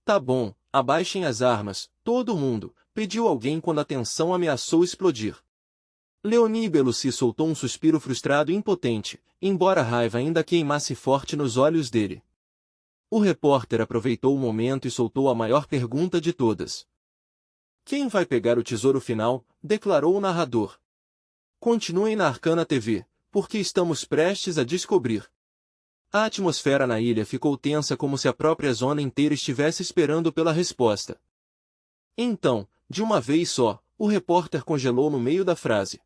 Tá bom, abaixem as armas, todo mundo, pediu alguém quando a tensão ameaçou explodir. Leonie Belucy soltou um suspiro frustrado e impotente, embora a raiva ainda queimasse forte nos olhos dele. O repórter aproveitou o momento e soltou a maior pergunta de todas. Quem vai pegar o tesouro final? Declarou o narrador. Continuem na Arcana TV, porque estamos prestes a descobrir. A atmosfera na ilha ficou tensa como se a própria zona inteira estivesse esperando pela resposta. Então, de uma vez só, o repórter congelou no meio da frase.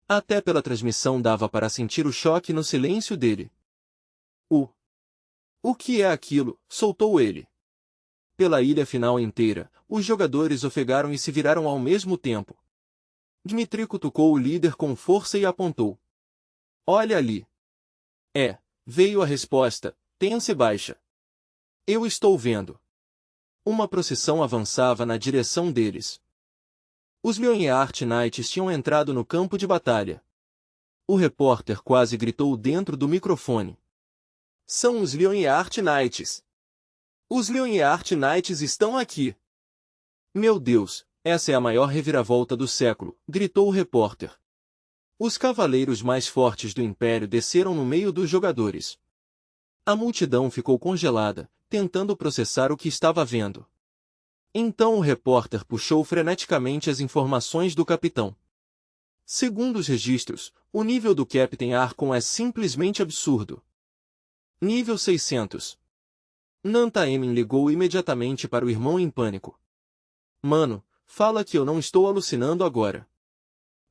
Até pela transmissão dava para sentir o choque no silêncio dele. O que é aquilo? Soltou ele. Pela ilha final inteira, os jogadores ofegaram e se viraram ao mesmo tempo. Dmitri cutucou o líder com força e apontou. Olha ali. Veio a resposta, tense baixa. Eu estou vendo. Uma procissão avançava na direção deles. Os Leonheart Knights tinham entrado no campo de batalha. O repórter quase gritou dentro do microfone. São os Leonheart Knights. Os Leonheart Knights estão aqui. Meu Deus, essa é a maior reviravolta do século, gritou o repórter. Os cavaleiros mais fortes do Império desceram no meio dos jogadores. A multidão ficou congelada, tentando processar o que estava vendo. Então o repórter puxou freneticamente as informações do capitão. Segundo os registros, o nível do Captain Arkon é simplesmente absurdo. Nível 600. Nanta Emin ligou imediatamente para o irmão em pânico. Mano, fala que eu não estou alucinando agora.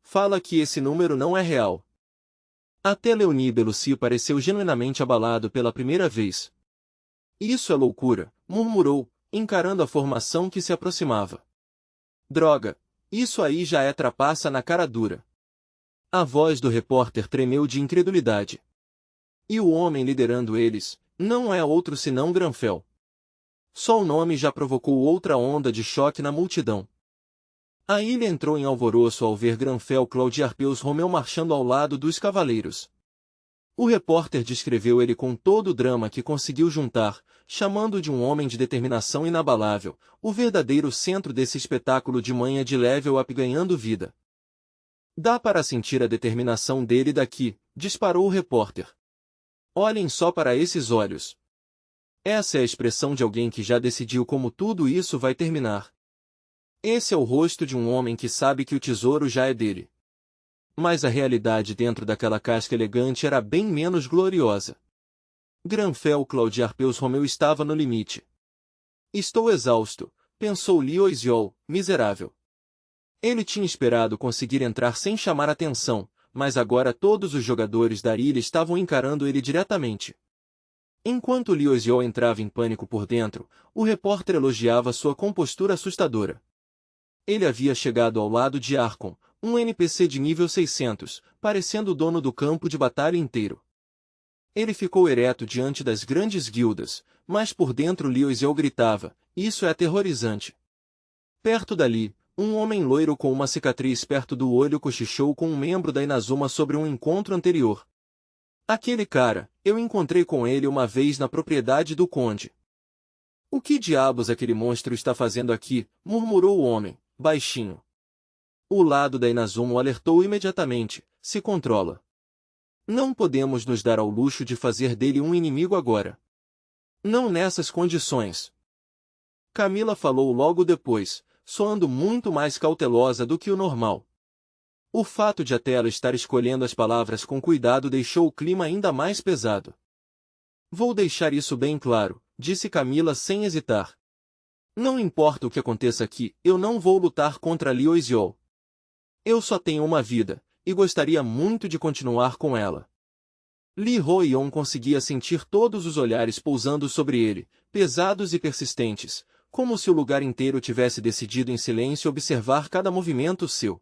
Fala que esse número não é real. Até Leonie Belucy pareceu genuinamente abalado pela primeira vez. Isso é loucura, murmurou, encarando a formação que se aproximava. Droga, isso aí já é trapaça na cara dura. A voz do repórter tremeu de incredulidade. E o homem liderando eles, não é outro senão Granfell. Só o nome já provocou outra onda de choque na multidão. A ilha entrou em alvoroço ao ver Granfell Claudiarpeus Romeu marchando ao lado dos cavaleiros. O repórter descreveu ele com todo o drama que conseguiu juntar, chamando de um homem de determinação inabalável, o verdadeiro centro desse espetáculo de manha de level up ganhando vida. Dá para sentir a determinação dele daqui, disparou o repórter. Olhem só para esses olhos. Essa é a expressão de alguém que já decidiu como tudo isso vai terminar. Esse é o rosto de um homem que sabe que o tesouro já é dele. Mas a realidade dentro daquela casca elegante era bem menos gloriosa. Granfell Claudiarpeus Romeu estava no limite. Estou exausto, pensou Liu Xiol, miserável. Ele tinha esperado conseguir entrar sem chamar atenção, mas agora todos os jogadores da ilha estavam encarando ele diretamente. Enquanto Liu Xiol entrava em pânico por dentro, o repórter elogiava sua compostura assustadora. Ele havia chegado ao lado de Arkon, um NPC de nível 600, parecendo o dono do campo de batalha inteiro. Ele ficou ereto diante das grandes guildas, mas por dentro Liu Xiol gritava, isso é aterrorizante. Perto dali, um homem loiro com uma cicatriz perto do olho cochichou com um membro da Inazuma sobre um encontro anterior. Aquele cara, eu encontrei com ele uma vez na propriedade do conde. O que diabos aquele monstro está fazendo aqui? Murmurou o homem, baixinho. O lado da Inazuma o alertou imediatamente, se controla. Não podemos nos dar ao luxo de fazer dele um inimigo agora. Não nessas condições. Camila falou logo depois, soando muito mais cautelosa do que o normal. O fato de até ela estar escolhendo as palavras com cuidado deixou o clima ainda mais pesado. Vou deixar isso bem claro, disse Camila sem hesitar. Não importa o que aconteça aqui, eu não vou lutar contra Liu Xiol. Eu só tenho uma vida, e gostaria muito de continuar com ela. Li Ruoyong conseguia sentir todos os olhares pousando sobre ele, pesados e persistentes, como se o lugar inteiro tivesse decidido em silêncio observar cada movimento seu.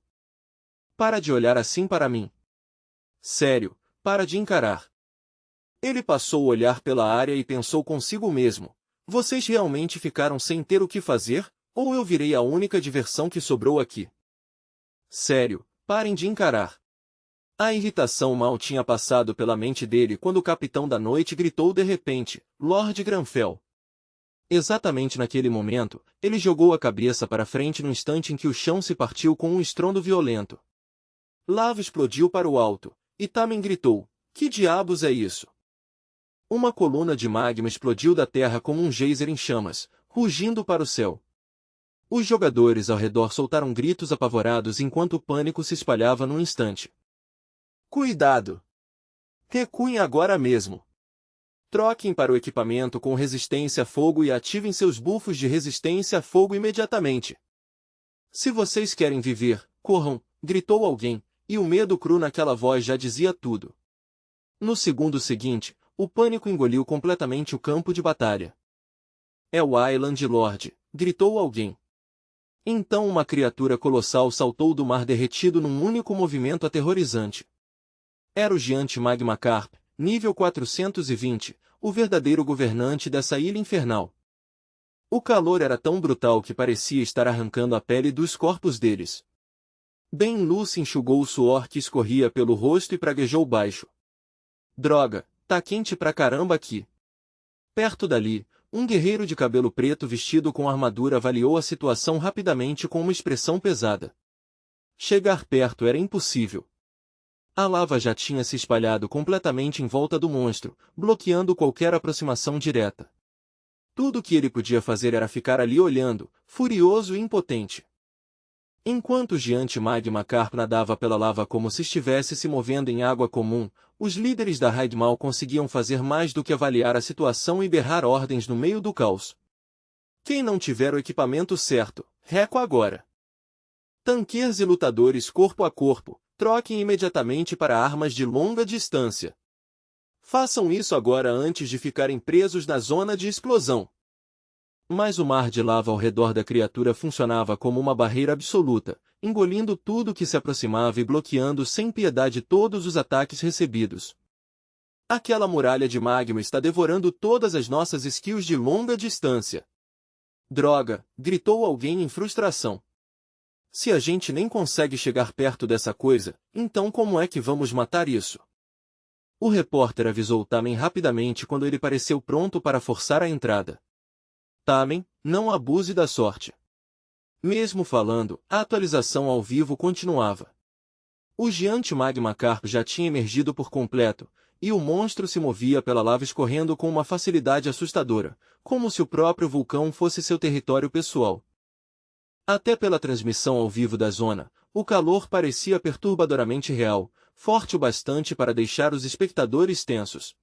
Para de olhar assim para mim. Sério, para de encarar. Ele passou o olhar pela área e pensou consigo mesmo. Vocês realmente ficaram sem ter o que fazer, ou eu virei a única diversão que sobrou aqui? Sério, parem de encarar. A irritação mal tinha passado pela mente dele quando o capitão da noite gritou de repente, Lord Granfell. Exatamente naquele momento, ele jogou a cabeça para frente no instante em que o chão se partiu com um estrondo violento. Lava explodiu para o alto, e Tamen gritou: "Que diabos é isso?" Uma coluna de magma explodiu da terra como um geyser em chamas, rugindo para o céu. Os jogadores ao redor soltaram gritos apavorados enquanto o pânico se espalhava num instante. "Cuidado! Recuem agora mesmo! Troquem para o equipamento com resistência a fogo e ativem seus buffos de resistência a fogo imediatamente. Se vocês querem viver, corram!" gritou alguém, e o medo cru naquela voz já dizia tudo. No segundo seguinte, o pânico engoliu completamente o campo de batalha. "É o Island Lord!" gritou alguém. Então uma criatura colossal saltou do mar derretido num único movimento aterrorizante. Era o gigante Magma Carp, nível 420, o verdadeiro governante dessa ilha infernal. O calor era tão brutal que parecia estar arrancando a pele dos corpos deles. Ben Lucy enxugou o suor que escorria pelo rosto e praguejou baixo. "Droga, tá quente pra caramba aqui." Perto dali, um guerreiro de cabelo preto vestido com armadura avaliou a situação rapidamente com uma expressão pesada. Chegar perto era impossível. A lava já tinha se espalhado completamente em volta do monstro, bloqueando qualquer aproximação direta. Tudo o que ele podia fazer era ficar ali olhando, furioso e impotente. Enquanto o gigante Magma Carp nadava pela lava como se estivesse se movendo em água comum, os líderes da Raid mal conseguiam fazer mais do que avaliar a situação e berrar ordens no meio do caos. "Quem não tiver o equipamento certo, reco agora. Tanqueiros e lutadores corpo a corpo, troquem imediatamente para armas de longa distância. Façam isso agora antes de ficarem presos na zona de explosão." Mas o mar de lava ao redor da criatura funcionava como uma barreira absoluta, engolindo tudo que se aproximava e bloqueando sem piedade todos os ataques recebidos. "Aquela muralha de magma está devorando todas as nossas skills de longa distância." "Droga!" gritou alguém em frustração. "Se a gente nem consegue chegar perto dessa coisa, então como é que vamos matar isso?" O repórter avisou Tamen rapidamente quando ele pareceu pronto para forçar a entrada. "Tamen, não abuse da sorte." Mesmo falando, a atualização ao vivo continuava. O gigante Magma Carp já tinha emergido por completo, e o monstro se movia pela lava escorrendo com uma facilidade assustadora, como se o próprio vulcão fosse seu território pessoal. Até pela transmissão ao vivo da zona, o calor parecia perturbadoramente real, forte o bastante para deixar os espectadores tensos.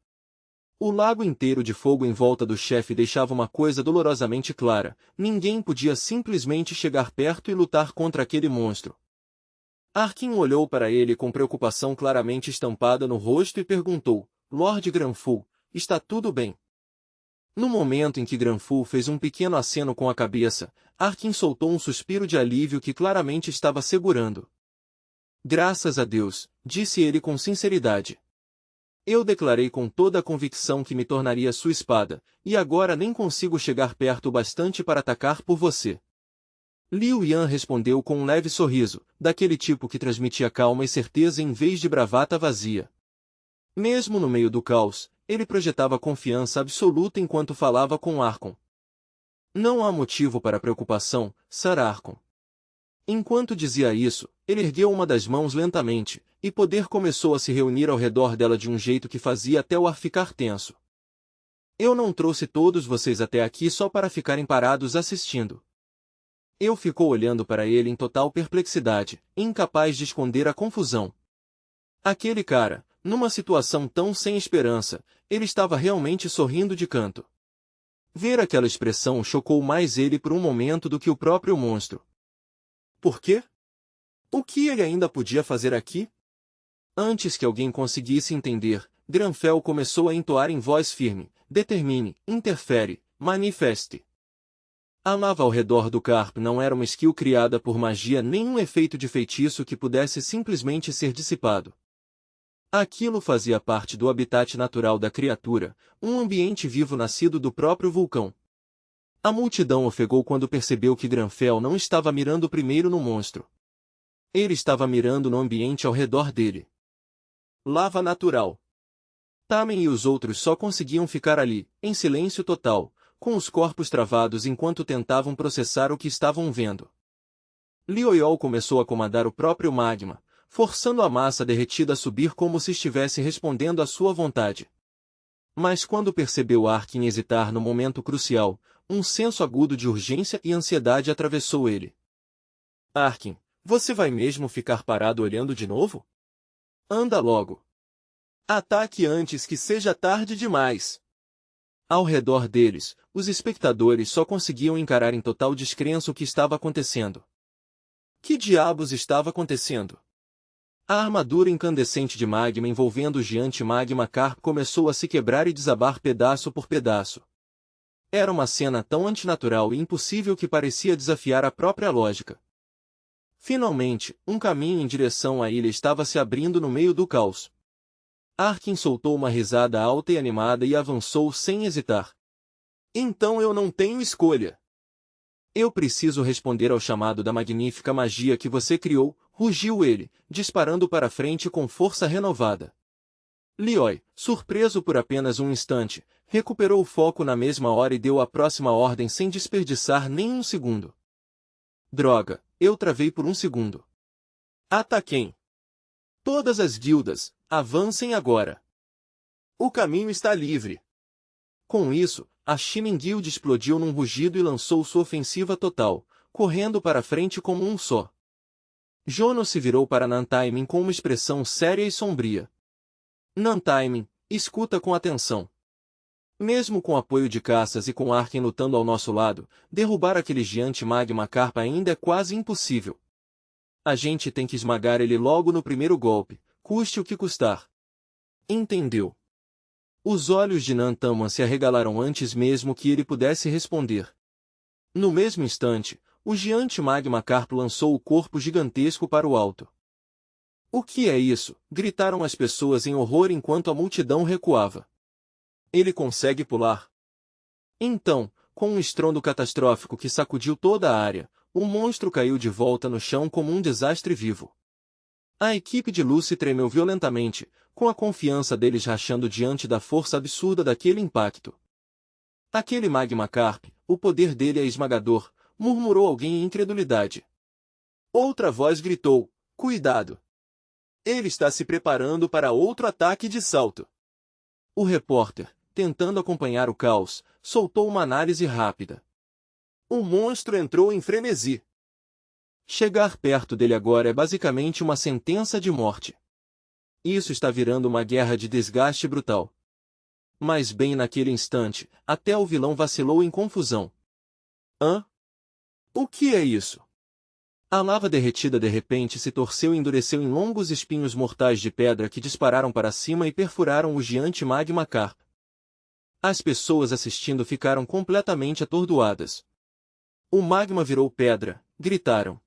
O lago inteiro de fogo em volta do chefe deixava uma coisa dolorosamente clara: ninguém podia simplesmente chegar perto e lutar contra aquele monstro. Arkin olhou para ele com preocupação claramente estampada no rosto e perguntou: "Lord Granful, está tudo bem?" No momento em que Granful fez um pequeno aceno com a cabeça, Arkin soltou um suspiro de alívio que claramente estava segurando. "Graças a Deus", disse ele com sinceridade. "Eu declarei com toda a convicção que me tornaria sua espada, e agora nem consigo chegar perto o bastante para atacar por você." Liu Yan respondeu com um leve sorriso, daquele tipo que transmitia calma e certeza em vez de bravata vazia. Mesmo no meio do caos, ele projetava confiança absoluta enquanto falava com Arkon. "Não há motivo para preocupação, Sir Arkon." Enquanto dizia isso, ele ergueu uma das mãos lentamente, e poder começou a se reunir ao redor dela de um jeito que fazia até o ar ficar tenso. "Eu não trouxe todos vocês até aqui só para ficarem parados assistindo." Eu ficou olhando para ele em total perplexidade, incapaz de esconder a confusão. Aquele cara, numa situação tão sem esperança, ele estava realmente sorrindo de canto. Ver aquela expressão chocou mais ele por um momento do que o próprio monstro. Por quê? O que ele ainda podia fazer aqui? Antes que alguém conseguisse entender, Granfell começou a entoar em voz firme: "Determine, interfere, manifeste." A lava ao redor do Carp não era uma skill criada por magia nem um efeito de feitiço que pudesse simplesmente ser dissipado. Aquilo fazia parte do habitat natural da criatura, um ambiente vivo nascido do próprio vulcão. A multidão ofegou quando percebeu que Granfell não estava mirando primeiro no monstro. Ele estava mirando no ambiente ao redor dele. Lava natural. Tamen e os outros só conseguiam ficar ali, em silêncio total, com os corpos travados enquanto tentavam processar o que estavam vendo. Lioyol começou a comandar o próprio magma, forçando a massa derretida a subir como se estivesse respondendo à sua vontade. Mas quando percebeu Arkin hesitar no momento crucial, um senso agudo de urgência e ansiedade atravessou ele. Arkin, você vai mesmo ficar parado olhando de novo? Anda logo. Ataque antes que seja tarde demais. Ao redor deles, os espectadores só conseguiam encarar em total descrença o que estava acontecendo. Que diabos estava acontecendo? A armadura incandescente de magma envolvendo o gigante Magma Carp começou a se quebrar e desabar pedaço por pedaço. Era uma cena tão antinatural e impossível que parecia desafiar a própria lógica. Finalmente, um caminho em direção à ilha estava se abrindo no meio do caos. Arkin soltou uma risada alta e animada e avançou sem hesitar. Então eu não tenho escolha. Eu preciso responder ao chamado da magnífica magia que você criou, rugiu ele, disparando para frente com força renovada. Lioy, surpreso por apenas um instante, recuperou o foco na mesma hora e deu a próxima ordem sem desperdiçar nem um segundo. Droga, eu travei por um segundo. Ataquem! Todas as guildas, avancem agora! O caminho está livre! Com isso, a Shining Guild explodiu num rugido e lançou sua ofensiva total, correndo para frente como um só. Jono se virou para Nantaimin com uma expressão séria e sombria. Nantaimin, escuta com atenção. Mesmo com apoio de caças e com Arkin lutando ao nosso lado, derrubar aquele gigante Magma Carp ainda é quase impossível. A gente tem que esmagar ele logo no primeiro golpe, custe o que custar. Entendeu? Os olhos de Nantaman se arregalaram antes mesmo que ele pudesse responder. No mesmo instante, o gigante Magma Carp lançou o corpo gigantesco para o alto. O que é isso? Gritaram as pessoas em horror enquanto a multidão recuava. Ele consegue pular. Então, com um estrondo catastrófico que sacudiu toda a área, o monstro caiu de volta no chão como um desastre vivo. A equipe de Lucy tremeu violentamente, com a confiança deles rachando diante da força absurda daquele impacto. Aquele Magma Carp, o poder dele é esmagador, murmurou alguém em incredulidade. Outra voz gritou, cuidado! Ele está se preparando para outro ataque de salto. O repórter, tentando acompanhar o caos, soltou uma análise rápida. O monstro entrou em frenesi. Chegar perto dele agora é basicamente uma sentença de morte. Isso está virando uma guerra de desgaste brutal. Mas bem naquele instante, até o vilão vacilou em confusão. Hã? O que é isso? A lava derretida de repente se torceu e endureceu em longos espinhos mortais de pedra que dispararam para cima e perfuraram o gigante Magma Carp. As pessoas assistindo ficaram completamente atordoadas. O magma virou pedra, gritaram.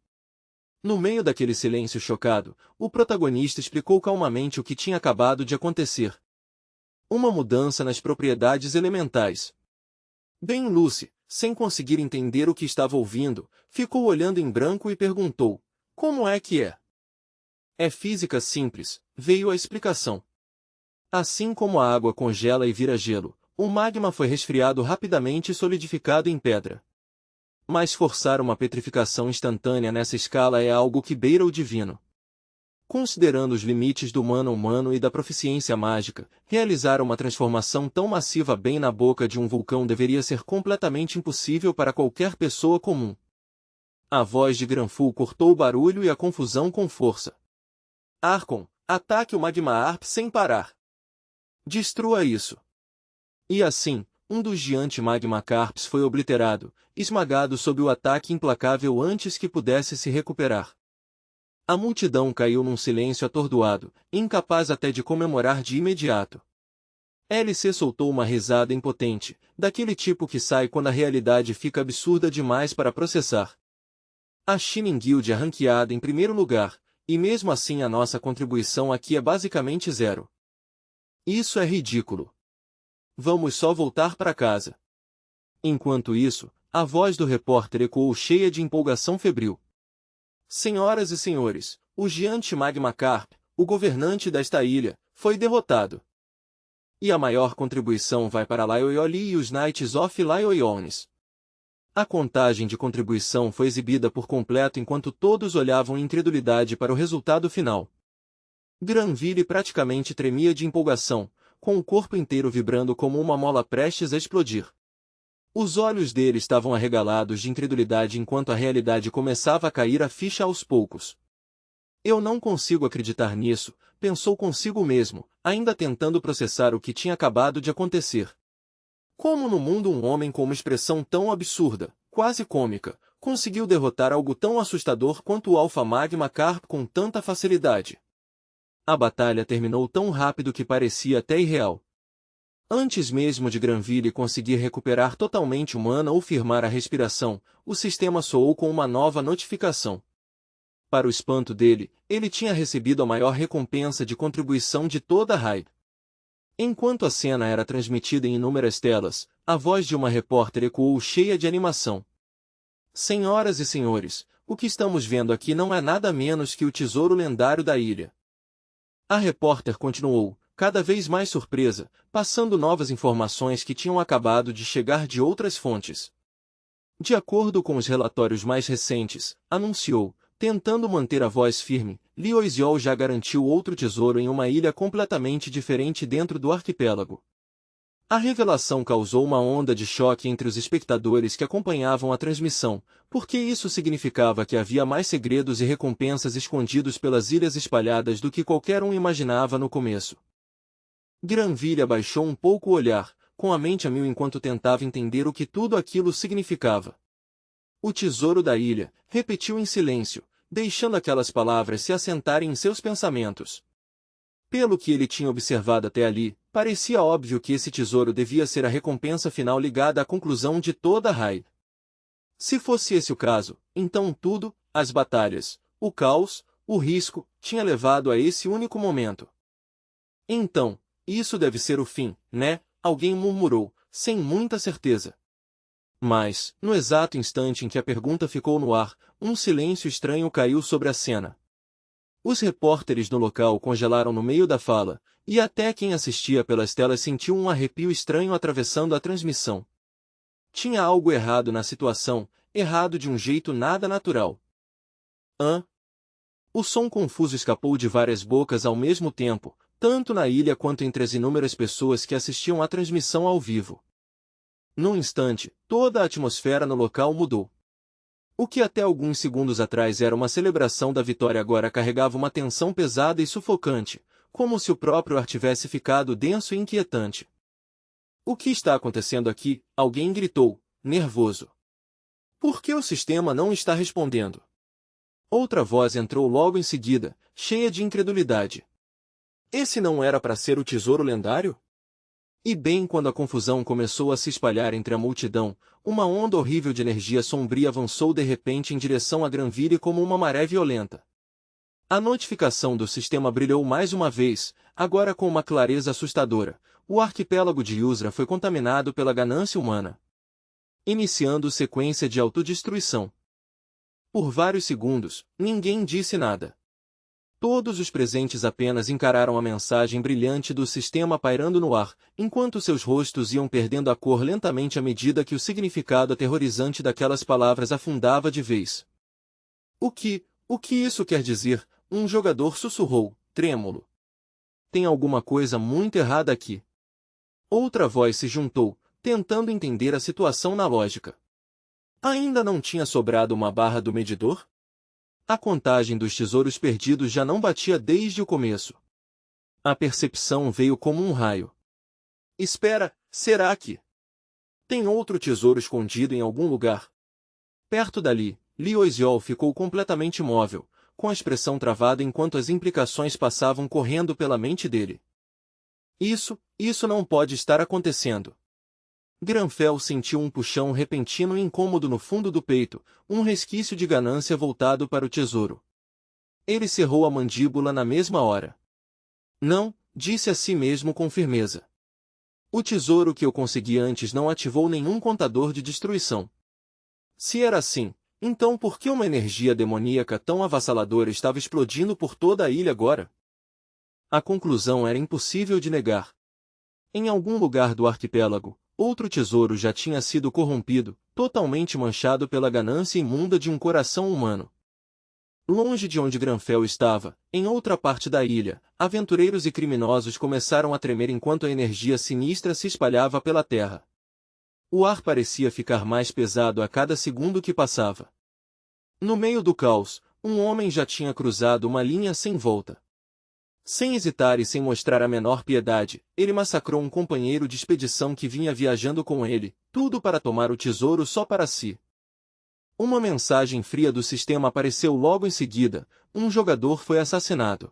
No meio daquele silêncio chocado, o protagonista explicou calmamente o que tinha acabado de acontecer. Uma mudança nas propriedades elementais. Bem Lucy, sem conseguir entender o que estava ouvindo, ficou olhando em branco e perguntou, como é que é? É física simples, veio a explicação. Assim como a água congela e vira gelo, o magma foi resfriado rapidamente e solidificado em pedra. Mas forçar uma petrificação instantânea nessa escala é algo que beira o divino. Considerando os limites do humano e da proficiência mágica, realizar uma transformação tão massiva bem na boca de um vulcão deveria ser completamente impossível para qualquer pessoa comum. A voz de Granful cortou o barulho e a confusão com força. Arkon, ataque o Magma Arp sem parar. Destrua isso. E assim, um dos gigantes Magma Carps foi obliterado, esmagado sob o ataque implacável antes que pudesse se recuperar. A multidão caiu num silêncio atordoado, incapaz até de comemorar de imediato. LC soltou uma risada impotente, daquele tipo que sai quando a realidade fica absurda demais para processar. A Shining Guild é ranqueada em primeiro lugar, e mesmo assim a nossa contribuição aqui é basicamente zero. Isso é ridículo. Vamos só voltar para casa. Enquanto isso, a voz do repórter ecoou cheia de empolgação febril. Senhoras e senhores, o gigante Magma Carp, o governante desta ilha, foi derrotado. E a maior contribuição vai para Laoioli e os Knights of Laoiones. A contagem de contribuição foi exibida por completo enquanto todos olhavam em incredulidade para o resultado final. Granville praticamente tremia de empolgação, com o corpo inteiro vibrando como uma mola prestes a explodir. Os olhos dele estavam arregalados de incredulidade enquanto a realidade começava a cair a ficha aos poucos. Eu não consigo acreditar nisso, pensou consigo mesmo, ainda tentando processar o que tinha acabado de acontecer. Como no mundo um homem com uma expressão tão absurda, quase cômica, conseguiu derrotar algo tão assustador quanto o Alpha Magma Carp com tanta facilidade? A batalha terminou tão rápido que parecia até irreal. Antes mesmo de Granville conseguir recuperar totalmente o mana ou firmar a respiração, o sistema soou com uma nova notificação. Para o espanto dele, ele tinha recebido a maior recompensa de contribuição de toda a raid. Enquanto a cena era transmitida em inúmeras telas, a voz de uma repórter ecoou cheia de animação. Senhoras e senhores, o que estamos vendo aqui não é nada menos que o tesouro lendário da ilha. A repórter continuou, cada vez mais surpresa, passando novas informações que tinham acabado de chegar de outras fontes. De acordo com os relatórios mais recentes, anunciou, tentando manter a voz firme, Lioisiol já garantiu outro tesouro em uma ilha completamente diferente dentro do arquipélago. A revelação causou uma onda de choque entre os espectadores que acompanhavam a transmissão, porque isso significava que havia mais segredos e recompensas escondidos pelas ilhas espalhadas do que qualquer um imaginava no começo. Granville abaixou um pouco o olhar, com a mente a mil enquanto tentava entender o que tudo aquilo significava. O tesouro da ilha, repetiu em silêncio, deixando aquelas palavras se assentarem em seus pensamentos. Pelo que ele tinha observado até ali, parecia óbvio que esse tesouro devia ser a recompensa final ligada à conclusão de toda a raid. Se fosse esse o caso, então tudo, as batalhas, o caos, o risco, tinha levado a esse único momento. Então, isso deve ser o fim, né? Alguém murmurou, sem muita certeza. Mas, no exato instante em que a pergunta ficou no ar, um silêncio estranho caiu sobre a cena. Os repórteres no local congelaram no meio da fala, e até quem assistia pelas telas sentiu um arrepio estranho atravessando a transmissão. Tinha algo errado na situação, errado de um jeito nada natural. Hã? O som confuso escapou de várias bocas ao mesmo tempo, tanto na ilha quanto entre as inúmeras pessoas que assistiam à transmissão ao vivo. Num instante, toda a atmosfera no local mudou. O que até alguns segundos atrás era uma celebração da vitória agora carregava uma tensão pesada e sufocante, como se o próprio ar tivesse ficado denso e inquietante. O que está acontecendo aqui? Alguém gritou, nervoso. Por que o sistema não está respondendo? Outra voz entrou logo em seguida, cheia de incredulidade. Esse não era para ser o tesouro lendário? E bem quando a confusão começou a se espalhar entre a multidão, uma onda horrível de energia sombria avançou de repente em direção a Granville como uma maré violenta. A notificação do sistema brilhou mais uma vez, agora com uma clareza assustadora. O arquipélago de Yusra foi contaminado pela ganância humana, iniciando sequência de autodestruição. Por vários segundos, ninguém disse nada. Todos os presentes apenas encararam a mensagem brilhante do sistema pairando no ar, enquanto seus rostos iam perdendo a cor lentamente à medida que o significado aterrorizante daquelas palavras afundava de vez. O que isso quer dizer? Um jogador sussurrou, trêmulo. Tem alguma coisa muito errada aqui. Outra voz se juntou, tentando entender a situação na lógica. Ainda não tinha sobrado uma barra do medidor? A contagem dos tesouros perdidos já não batia desde o começo. A percepção veio como um raio. Espera, será que tem outro tesouro escondido em algum lugar? Perto dali, Lioisiol ficou completamente imóvel, com a expressão travada enquanto as implicações passavam correndo pela mente dele. Isso não pode estar acontecendo. Granfell sentiu um puxão repentino e incômodo no fundo do peito, um resquício de ganância voltado para o tesouro. Ele cerrou a mandíbula na mesma hora. Não, disse a si mesmo com firmeza. O tesouro que eu consegui antes não ativou nenhum contador de destruição. Se era assim, então por que uma energia demoníaca tão avassaladora estava explodindo por toda a ilha agora? A conclusão era impossível de negar. Em algum lugar do arquipélago, outro tesouro já tinha sido corrompido, totalmente manchado pela ganância imunda de um coração humano. Longe de onde Granfell estava, em outra parte da ilha, aventureiros e criminosos começaram a tremer enquanto a energia sinistra se espalhava pela terra. O ar parecia ficar mais pesado a cada segundo que passava. No meio do caos, um homem já tinha cruzado uma linha sem volta. Sem hesitar e sem mostrar a menor piedade, ele massacrou um companheiro de expedição que vinha viajando com ele, tudo para tomar o tesouro só para si. Uma mensagem fria do sistema apareceu logo em seguida: um jogador foi assassinado.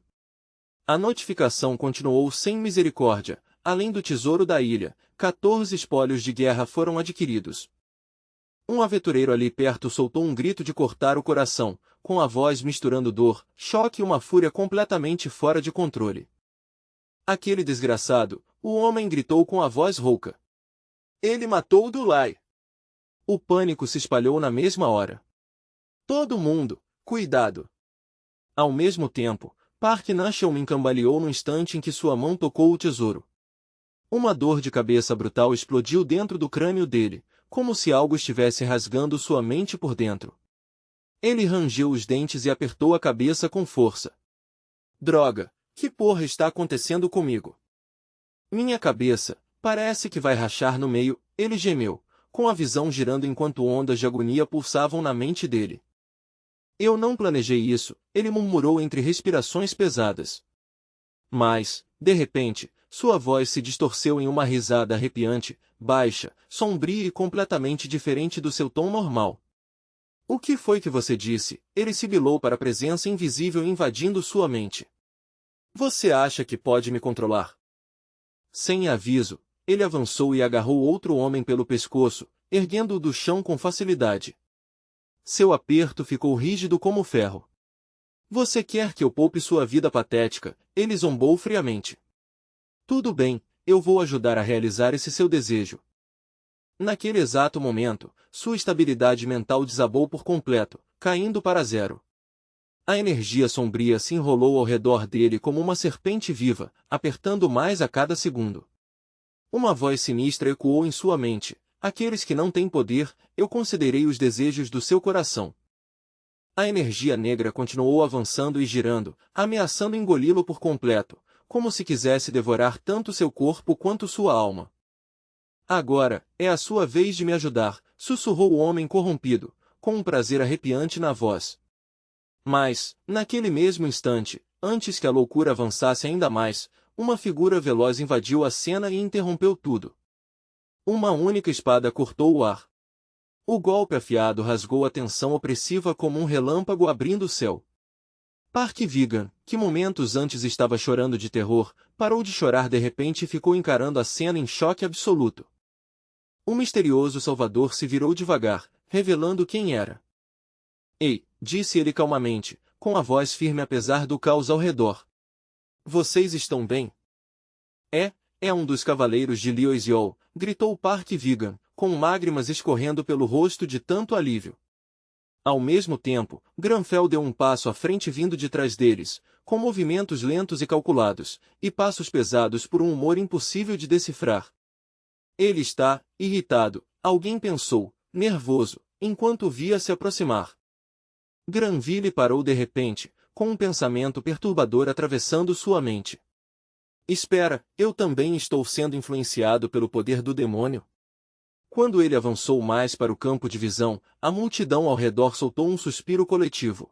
A notificação continuou sem misericórdia: além do tesouro da ilha, 14 espólios de guerra foram adquiridos. Um aventureiro ali perto soltou um grito de cortar o coração, com a voz misturando dor, choque e uma fúria completamente fora de controle. Aquele desgraçado, o homem gritou com a voz rouca. Ele matou o Dulai. O pânico se espalhou na mesma hora. Todo mundo, cuidado! Ao mesmo tempo, Park Nashelmin cambaleou no instante em que sua mão tocou o tesouro. Uma dor de cabeça brutal explodiu dentro do crânio dele, como se algo estivesse rasgando sua mente por dentro. Ele rangeu os dentes e apertou a cabeça com força. Droga, que porra está acontecendo comigo? Minha cabeça, parece que vai rachar no meio, ele gemeu, com a visão girando enquanto ondas de agonia pulsavam na mente dele. Eu não planejei isso, ele murmurou entre respirações pesadas. Mas, de repente, sua voz se distorceu em uma risada arrepiante, baixa, sombria e completamente diferente do seu tom normal. O que foi que você disse? Ele sibilou para a presença invisível invadindo sua mente. Você acha que pode me controlar? Sem aviso, ele avançou e agarrou outro homem pelo pescoço, erguendo-o do chão com facilidade. Seu aperto ficou rígido como ferro. Você quer que eu poupe sua vida patética? Ele zombou friamente. Tudo bem, eu vou ajudar a realizar esse seu desejo. Naquele exato momento, sua estabilidade mental desabou por completo, caindo para zero. A energia sombria se enrolou ao redor dele como uma serpente viva, apertando mais a cada segundo. Uma voz sinistra ecoou em sua mente: aqueles que não têm poder, eu considerei os desejos do seu coração. A energia negra continuou avançando e girando, ameaçando engoli-lo por completo, como se quisesse devorar tanto seu corpo quanto sua alma. Agora, é a sua vez de me ajudar, sussurrou o homem corrompido, com um prazer arrepiante na voz. Mas, naquele mesmo instante, antes que a loucura avançasse ainda mais, uma figura veloz invadiu a cena e interrompeu tudo. Uma única espada cortou o ar. O golpe afiado rasgou a tensão opressiva como um relâmpago abrindo o céu. Park Vigan, que momentos antes estava chorando de terror, parou de chorar de repente e ficou encarando a cena em choque absoluto. O misterioso salvador se virou devagar, revelando quem era. Ei, disse ele calmamente, com a voz firme apesar do caos ao redor. Vocês estão bem? É um dos cavaleiros de Lioisiol, gritou Park Vigan, com lágrimas escorrendo pelo rosto de tanto alívio. Ao mesmo tempo, Granfell deu um passo à frente vindo de trás deles, com movimentos lentos e calculados, e passos pesados por um humor impossível de decifrar. Ele está irritado, alguém pensou, nervoso, enquanto o via se aproximar. Granville parou de repente, com um pensamento perturbador atravessando sua mente. Espera, eu também estou sendo influenciado pelo poder do demônio? Quando ele avançou mais para o campo de visão, a multidão ao redor soltou um suspiro coletivo.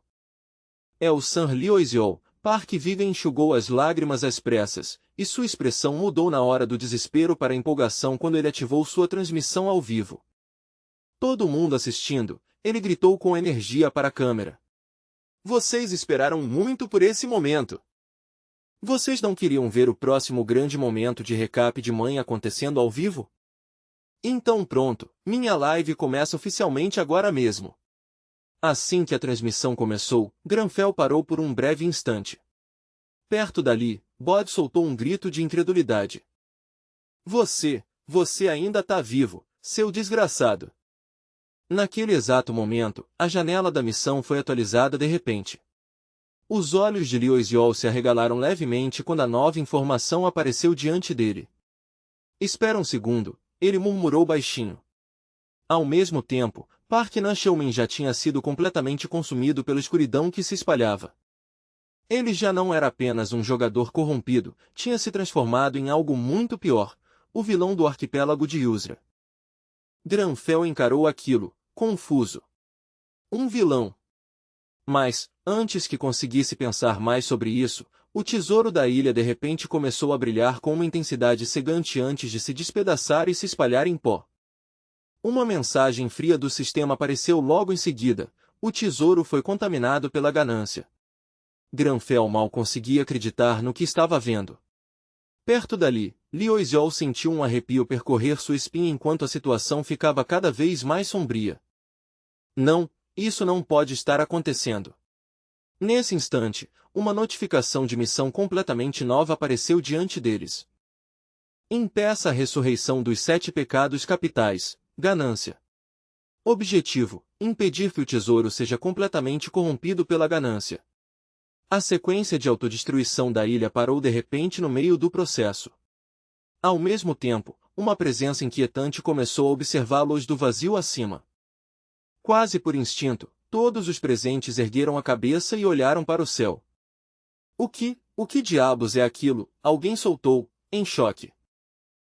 É o Sir Lioisiol. Park Vigan enxugou as lágrimas às pressas, e sua expressão mudou na hora do desespero para a empolgação quando ele ativou sua transmissão ao vivo. Todo mundo assistindo, ele gritou com energia para a câmera. Vocês esperaram muito por esse momento. Vocês não queriam ver o próximo grande momento de recap de mãe acontecendo ao vivo? Então pronto, minha live começa oficialmente agora mesmo. Assim que a transmissão começou, Granfell parou por um breve instante. Perto dali, Bod soltou um grito de incredulidade. Você ainda tá vivo, seu desgraçado. Naquele exato momento, a janela da missão foi atualizada de repente. Os olhos de Lioisiol se arregalaram levemente quando a nova informação apareceu diante dele. Espera um segundo, ele murmurou baixinho. Ao mesmo tempo, Park Nan-Cheomin já tinha sido completamente consumido pela escuridão que se espalhava. Ele já não era apenas um jogador corrompido, tinha se transformado em algo muito pior, o vilão do arquipélago de Yusra. Granfell encarou aquilo, confuso. Um vilão. Mas, antes que conseguisse pensar mais sobre isso, o tesouro da ilha de repente começou a brilhar com uma intensidade cegante antes de se despedaçar e se espalhar em pó. Uma mensagem fria do sistema apareceu logo em seguida: o tesouro foi contaminado pela ganância. Granfell mal conseguia acreditar no que estava vendo. Perto dali, Liu Xiao sentiu um arrepio percorrer sua espinha enquanto a situação ficava cada vez mais sombria. Não, isso não pode estar acontecendo. Nesse instante, uma notificação de missão completamente nova apareceu diante deles. Impeça a ressurreição dos 7 pecados capitais, ganância. Objetivo: impedir que o tesouro seja completamente corrompido pela ganância. A sequência de autodestruição da ilha parou de repente no meio do processo. Ao mesmo tempo, uma presença inquietante começou a observá-los do vazio acima. Quase por instinto, todos os presentes ergueram a cabeça e olharam para o céu. O que diabos é aquilo? Alguém soltou, em choque.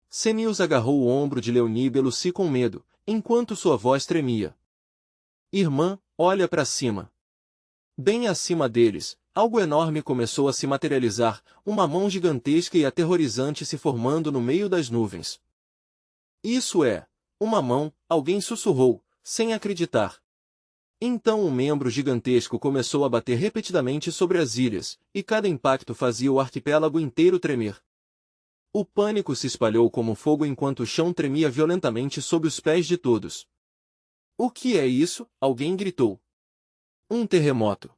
Senius agarrou o ombro de Leonie Belucy com medo, enquanto sua voz tremia. Irmã, olha para cima. Bem acima deles, algo enorme começou a se materializar, uma mão gigantesca e aterrorizante se formando no meio das nuvens. Isso é uma mão, alguém sussurrou, sem acreditar. Então um membro gigantesco começou a bater repetidamente sobre as ilhas, e cada impacto fazia o arquipélago inteiro tremer. O pânico se espalhou como fogo enquanto o chão tremia violentamente sob os pés de todos. O que é isso? Alguém gritou. Um terremoto.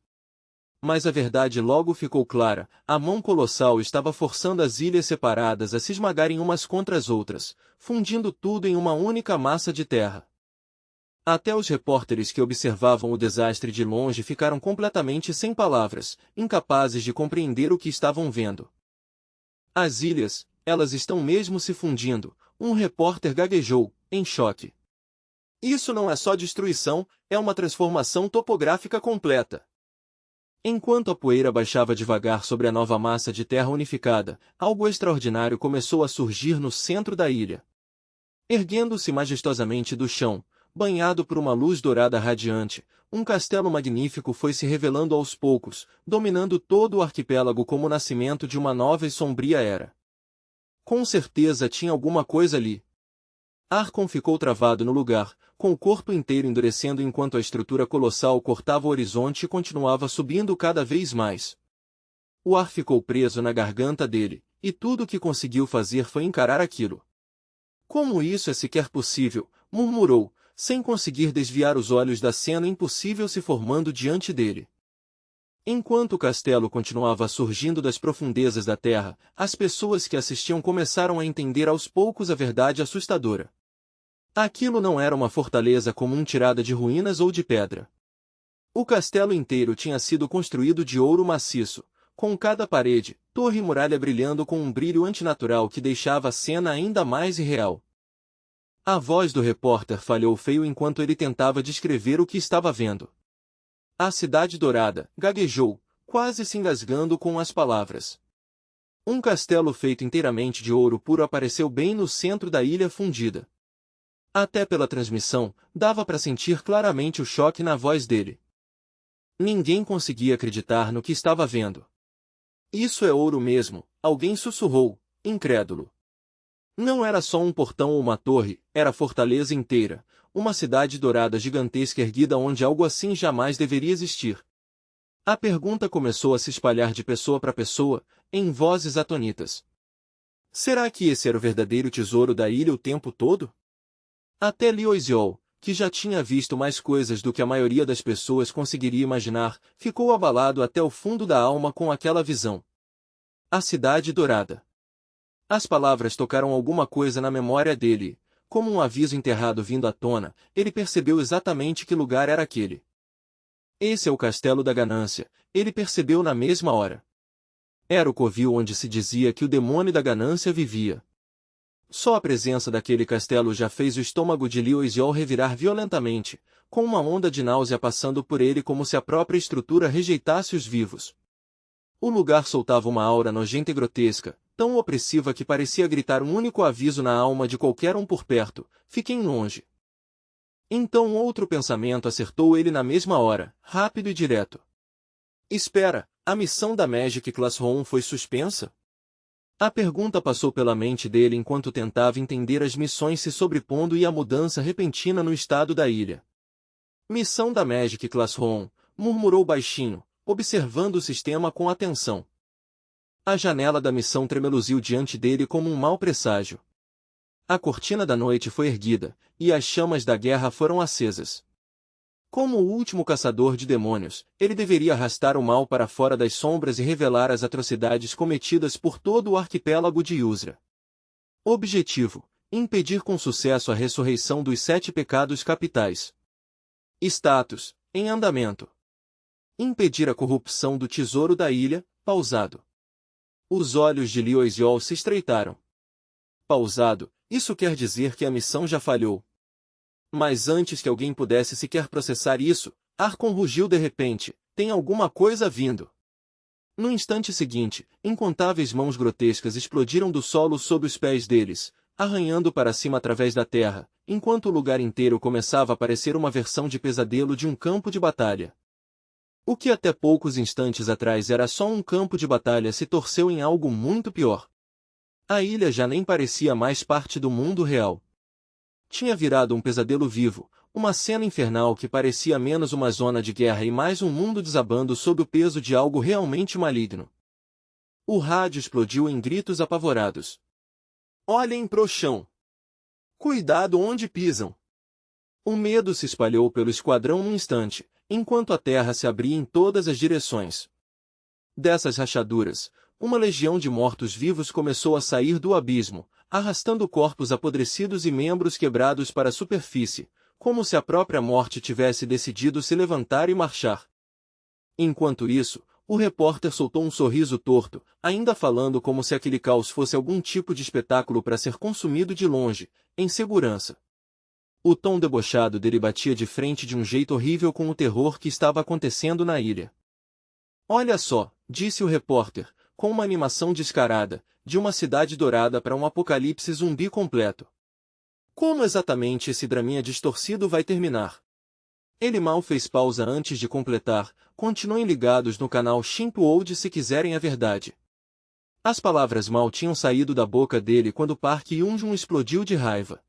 Mas a verdade logo ficou clara: a mão colossal estava forçando as ilhas separadas a se esmagarem umas contra as outras, fundindo tudo em uma única massa de terra. Até os repórteres que observavam o desastre de longe ficaram completamente sem palavras, incapazes de compreender o que estavam vendo. As ilhas, elas estão mesmo se fundindo, um repórter gaguejou, em choque. Isso não é só destruição, é uma transformação topográfica completa. Enquanto a poeira baixava devagar sobre a nova massa de terra unificada, algo extraordinário começou a surgir no centro da ilha. Erguendo-se majestosamente do chão, banhado por uma luz dourada radiante, um castelo magnífico foi se revelando aos poucos, dominando todo o arquipélago como o nascimento de uma nova e sombria era. Com certeza tinha alguma coisa ali. Arkon ficou travado no lugar, com o corpo inteiro endurecendo enquanto a estrutura colossal cortava o horizonte e continuava subindo cada vez mais. O ar ficou preso na garganta dele, e tudo o que conseguiu fazer foi encarar aquilo. Como isso é sequer possível? Murmurou, sem conseguir desviar os olhos da cena impossível se formando diante dele. Enquanto o castelo continuava surgindo das profundezas da terra, as pessoas que assistiam começaram a entender aos poucos a verdade assustadora. Aquilo não era uma fortaleza comum tirada de ruínas ou de pedra. O castelo inteiro tinha sido construído de ouro maciço, com cada parede, torre e muralha brilhando com um brilho antinatural que deixava a cena ainda mais irreal. A voz do repórter falhou feio enquanto ele tentava descrever o que estava vendo. A cidade dourada, gaguejou, quase se engasgando com as palavras. Um castelo feito inteiramente de ouro puro apareceu bem no centro da ilha fundida. Até pela transmissão, dava para sentir claramente o choque na voz dele. Ninguém conseguia acreditar no que estava vendo. Isso é ouro mesmo, alguém sussurrou, incrédulo. Não era só um portão ou uma torre, era a fortaleza inteira, uma cidade dourada gigantesca erguida onde algo assim jamais deveria existir. A pergunta começou a se espalhar de pessoa para pessoa, em vozes atônitas. Será que esse era o verdadeiro tesouro da ilha o tempo todo? Até Liu Xiao, que já tinha visto mais coisas do que a maioria das pessoas conseguiria imaginar, ficou abalado até o fundo da alma com aquela visão. A cidade dourada. As palavras tocaram alguma coisa na memória dele. Como um aviso enterrado vindo à tona, ele percebeu exatamente que lugar era aquele. Esse é o castelo da ganância, ele percebeu na mesma hora. Era o covil onde se dizia que o demônio da ganância vivia. Só a presença daquele castelo já fez o estômago de Liu Eziol revirar violentamente, com uma onda de náusea passando por ele como se a própria estrutura rejeitasse os vivos. O lugar soltava uma aura nojenta e grotesca, tão opressiva que parecia gritar um único aviso na alma de qualquer um por perto: fiquem longe. Então outro pensamento acertou ele na mesma hora, rápido e direto. Espera, a missão da Magic Classroom foi suspensa? A pergunta passou pela mente dele enquanto tentava entender as missões se sobrepondo e a mudança repentina no estado da ilha. Missão da Magic Classroom, murmurou baixinho, observando o sistema com atenção. A janela da missão tremeluziu diante dele como um mau presságio. A cortina da noite foi erguida, e as chamas da guerra foram acesas. Como o último caçador de demônios, ele deveria arrastar o mal para fora das sombras e revelar as atrocidades cometidas por todo o arquipélago de Yusra. Objetivo: impedir com sucesso a ressurreição dos 7 pecados capitais. Status: em andamento. Impedir a corrupção do tesouro da ilha, pausado. Os olhos de Liu Eziol se estreitaram. Pausado, isso quer dizer que a missão já falhou. Mas antes que alguém pudesse sequer processar isso, Archon rugiu de repente: tem alguma coisa vindo. No instante seguinte, incontáveis mãos grotescas explodiram do solo sob os pés deles, arranhando para cima através da terra, enquanto o lugar inteiro começava a parecer uma versão de pesadelo de um campo de batalha. O que até poucos instantes atrás era só um campo de batalha se torceu em algo muito pior. A ilha já nem parecia mais parte do mundo real. Tinha virado um pesadelo vivo, uma cena infernal que parecia menos uma zona de guerra e mais um mundo desabando sob o peso de algo realmente maligno. O rádio explodiu em gritos apavorados. Olhem pro chão! Cuidado onde pisam! O medo se espalhou pelo esquadrão num instante, enquanto a terra se abria em todas as direções. Dessas rachaduras, uma legião de mortos-vivos começou a sair do abismo, arrastando corpos apodrecidos e membros quebrados para a superfície, como se a própria morte tivesse decidido se levantar e marchar. Enquanto isso, o repórter soltou um sorriso torto, ainda falando como se aquele caos fosse algum tipo de espetáculo para ser consumido de longe, em segurança. O tom debochado dele batia de frente de um jeito horrível com o terror que estava acontecendo na ilha. Olha só, disse o repórter, com uma animação descarada, de uma cidade dourada para um apocalipse zumbi completo. Como exatamente esse draminha distorcido vai terminar? Ele mal fez pausa antes de completar: continuem ligados no canal Shimp-World se quiserem a verdade. As palavras mal tinham saído da boca dele quando Park Yun-jun explodiu de raiva.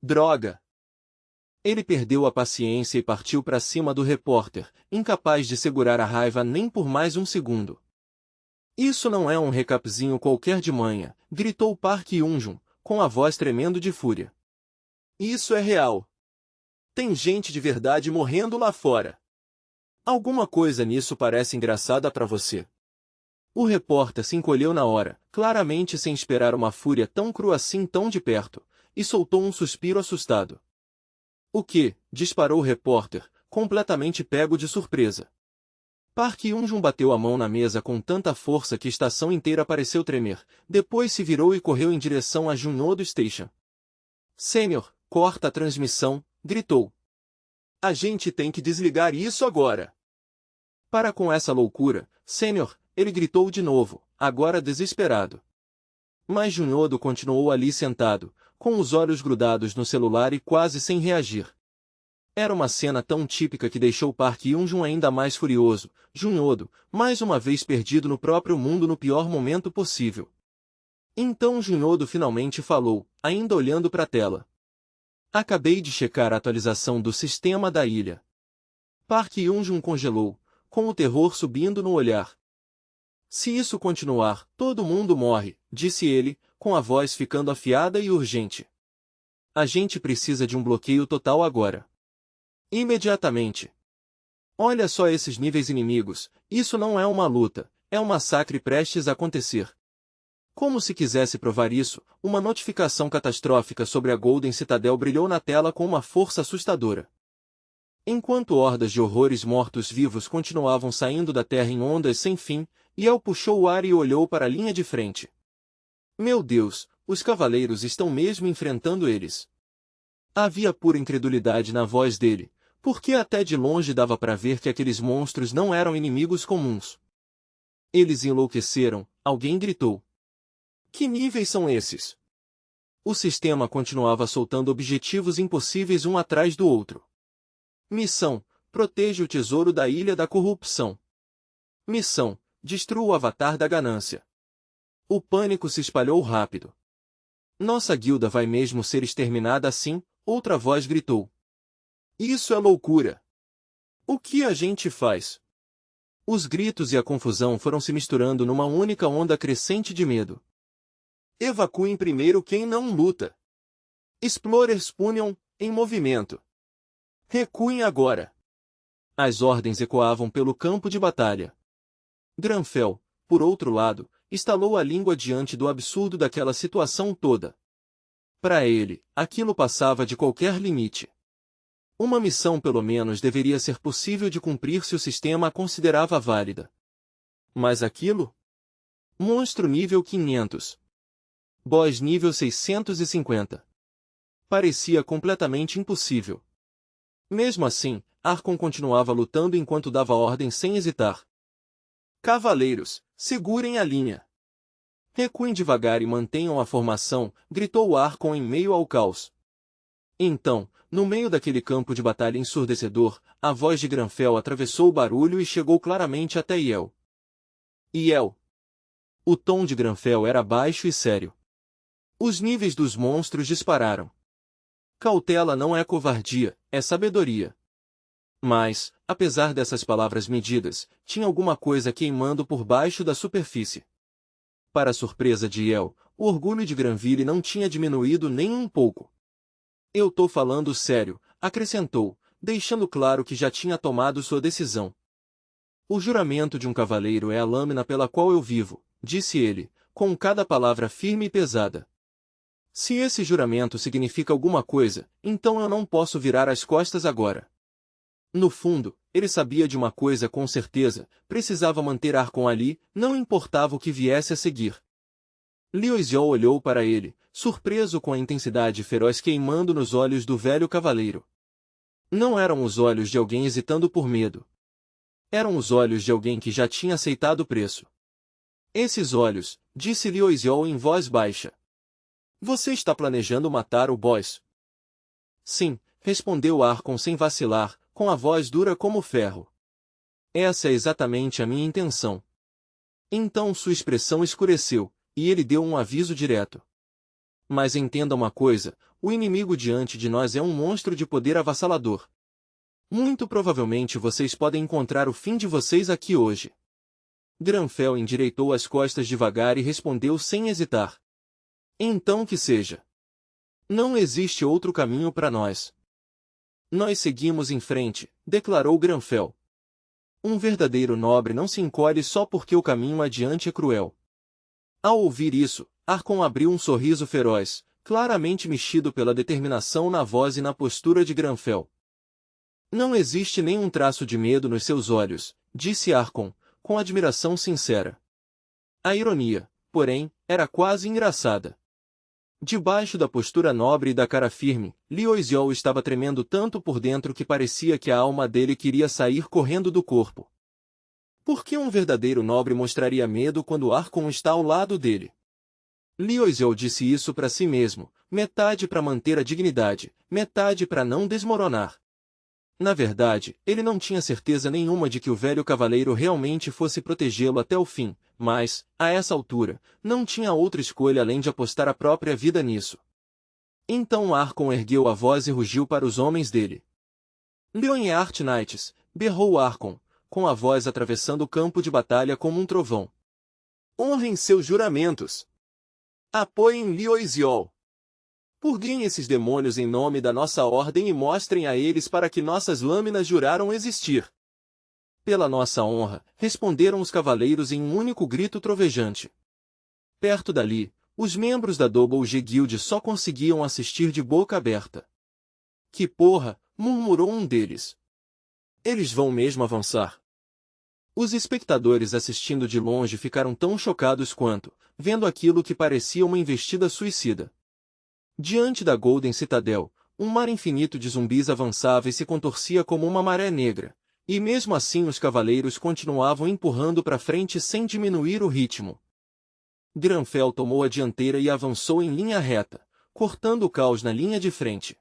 Droga! Ele perdeu a paciência e partiu para cima do repórter, incapaz de segurar a raiva nem por mais um segundo. Isso não é um recapzinho qualquer de manhã, gritou Park Yun-jun, com a voz tremendo de fúria. Isso é real. Tem gente de verdade morrendo lá fora. Alguma coisa nisso parece engraçada para você. O repórter se encolheu na hora, claramente sem esperar uma fúria tão crua assim tão de perto, e soltou um suspiro assustado. O que? Disparou o repórter, completamente pego de surpresa. Park Yun-jun bateu a mão na mesa com tanta força que a estação inteira pareceu tremer, depois se virou e correu em direção a Junyodo Station. Sênior, corta a transmissão, gritou. A gente tem que desligar isso agora. Para com essa loucura, Sênior, ele gritou de novo, agora desesperado. Mas Junyodo continuou ali sentado, com os olhos grudados no celular e quase sem reagir. Era uma cena tão típica que deixou Park Yun-jun ainda mais furioso. Junyodo, mais uma vez perdido no próprio mundo no pior momento possível. Então Junyodo finalmente falou, ainda olhando para a tela. Acabei de checar a atualização do sistema da ilha. Park Yun-jun congelou, com o terror subindo no olhar. Se isso continuar, todo mundo morre, disse ele, com a voz ficando afiada e urgente. A gente precisa de um bloqueio total agora. Imediatamente. Olha só esses níveis inimigos, isso não é uma luta, é um massacre prestes a acontecer. Como se quisesse provar isso, uma notificação catastrófica sobre a Golden Citadel brilhou na tela com uma força assustadora. Enquanto hordas de horrores mortos-vivos continuavam saindo da Terra em ondas sem fim, Yel puxou o ar e olhou para a linha de frente. Meu Deus, os cavaleiros estão mesmo enfrentando eles. Havia pura incredulidade na voz dele, porque até de longe dava para ver que aqueles monstros não eram inimigos comuns. Eles enlouqueceram, alguém gritou. Que níveis são esses? O sistema continuava soltando objetivos impossíveis um atrás do outro. Missão: proteja o tesouro da Ilha da Corrupção. Missão: destrua o avatar da ganância. O pânico se espalhou rápido. Nossa guilda vai mesmo ser exterminada assim? Outra voz gritou. Isso é loucura. O que a gente faz? Os gritos e a confusão foram se misturando numa única onda crescente de medo. Evacuem primeiro quem não luta. Explorers Union, em movimento. Recuem agora. As ordens ecoavam pelo campo de batalha. Granfell, por outro lado, estalou a língua diante do absurdo daquela situação toda. Para ele, aquilo passava de qualquer limite. Uma missão pelo menos deveria ser possível de cumprir se o sistema a considerava válida. Mas aquilo? Monstro nível 500. Boss nível 650. Parecia completamente impossível. Mesmo assim, Archon continuava lutando enquanto dava ordem sem hesitar. Cavaleiros, segurem a linha. Recuem devagar e mantenham a formação, gritou Archon em meio ao caos. Então, no meio daquele campo de batalha ensurdecedor, a voz de Granfell atravessou o barulho e chegou claramente até Iel. Iel. O tom de Granfell era baixo e sério. Os níveis dos monstros dispararam. Cautela não é covardia, é sabedoria. Mas, apesar dessas palavras medidas, tinha alguma coisa queimando por baixo da superfície. Para a surpresa de Iel, o orgulho de Granville não tinha diminuído nem um pouco. Eu tô falando sério, acrescentou, deixando claro que já tinha tomado sua decisão. O juramento de um cavaleiro é a lâmina pela qual eu vivo, disse ele, com cada palavra firme e pesada. Se esse juramento significa alguma coisa, então eu não posso virar as costas agora. No fundo, ele sabia de uma coisa com certeza, precisava manter Archon ali, não importava o que viesse a seguir. Lioisiel olhou para ele, surpreso com a intensidade feroz queimando nos olhos do velho cavaleiro. Não eram os olhos de alguém hesitando por medo. Eram os olhos de alguém que já tinha aceitado o preço. Esses olhos, disse Lioisiel em voz baixa. Você está planejando matar o boss? Sim, respondeu Archon sem vacilar, com a voz dura como ferro. Essa é exatamente a minha intenção. Então sua expressão escureceu, e ele deu um aviso direto. Mas entenda uma coisa, o inimigo diante de nós é um monstro de poder avassalador. Muito provavelmente vocês podem encontrar o fim de vocês aqui hoje. Granfell endireitou as costas devagar e respondeu sem hesitar. Então que seja. Não existe outro caminho para nós. Nós seguimos em frente, declarou Granfell. Um verdadeiro nobre não se encolhe só porque o caminho adiante é cruel. Ao ouvir isso, Archon abriu um sorriso feroz, claramente mexido pela determinação na voz e na postura de Granfell. Não existe nenhum traço de medo nos seus olhos, disse Archon, com admiração sincera. A ironia, porém, era quase engraçada. Debaixo da postura nobre e da cara firme, Lioisiel estava tremendo tanto por dentro que parecia que a alma dele queria sair correndo do corpo. Por que um verdadeiro nobre mostraria medo quando Archon está ao lado dele? Lioisiel disse isso para si mesmo, metade para manter a dignidade, metade para não desmoronar. Na verdade, ele não tinha certeza nenhuma de que o velho cavaleiro realmente fosse protegê-lo até o fim, mas, a essa altura, não tinha outra escolha além de apostar a própria vida nisso. Então Archon ergueu a voz e rugiu para os homens dele. Leonheart Knights, berrou Archon, com a voz atravessando o campo de batalha como um trovão. Honrem seus juramentos. Apoiem Lioisiel. Purguem esses demônios em nome da nossa ordem e mostrem a eles para que nossas lâminas juraram existir. Pela nossa honra, responderam os cavaleiros em um único grito trovejante. Perto dali, os membros da Double G Guild só conseguiam assistir de boca aberta. Que porra, murmurou um deles. Eles vão mesmo avançar. Os espectadores assistindo de longe ficaram tão chocados quanto, vendo aquilo que parecia uma investida suicida. Diante da Golden Citadel, um mar infinito de zumbis avançava e se contorcia como uma maré negra, e mesmo assim os cavaleiros continuavam empurrando para frente sem diminuir o ritmo. Granfell tomou a dianteira e avançou em linha reta, cortando o caos na linha de frente.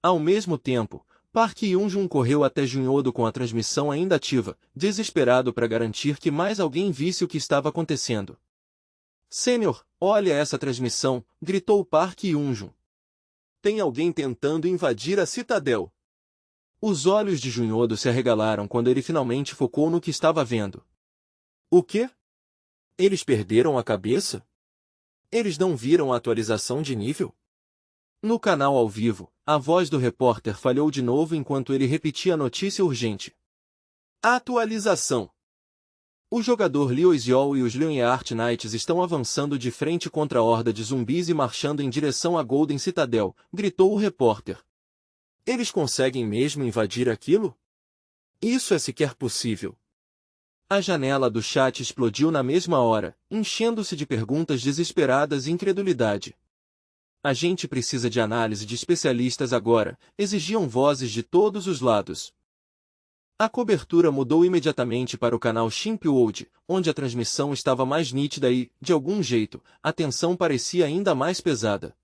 Ao mesmo tempo, Park Yun-jun correu até Junhodo com a transmissão ainda ativa, desesperado para garantir que mais alguém visse o que estava acontecendo. Sênior, olha essa transmissão, gritou Park Yun-jun. Tem alguém tentando invadir a citadel. Os olhos de Junhodo se arregalaram quando ele finalmente focou no que estava vendo. O quê? Eles perderam a cabeça? Eles não viram a atualização de nível? No canal ao vivo, a voz do repórter falhou de novo enquanto ele repetia a notícia urgente. Atualização. O jogador Liu Xiao e os Lionheart Knights estão avançando de frente contra a horda de zumbis e marchando em direção à Golden Citadel, gritou o repórter. Eles conseguem mesmo invadir aquilo? Isso é sequer possível. A janela do chat explodiu na mesma hora, enchendo-se de perguntas desesperadas e incredulidade. A gente precisa de análise de especialistas agora, exigiam vozes de todos os lados. A cobertura mudou imediatamente para o canal Shimp World, onde a transmissão estava mais nítida e, de algum jeito, a tensão parecia ainda mais pesada.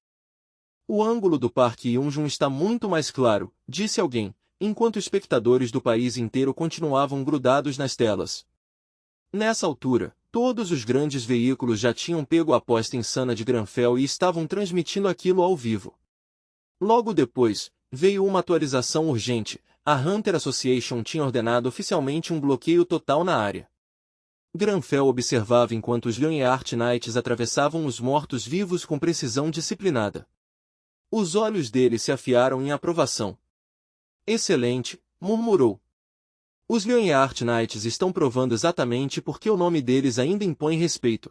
O ângulo do Park Yun-jun está muito mais claro, disse alguém, enquanto espectadores do país inteiro continuavam grudados nas telas. Nessa altura, todos os grandes veículos já tinham pego a aposta insana de Granfell e estavam transmitindo aquilo ao vivo. Logo depois, veio uma atualização urgente. A Hunter Association tinha ordenado oficialmente um bloqueio total na área. Granfell observava enquanto os Lionheart Knights atravessavam os mortos-vivos com precisão disciplinada. Os olhos dele se afiaram em aprovação. Excelente, murmurou. Os Lionheart Knights estão provando exatamente porque o nome deles ainda impõe respeito.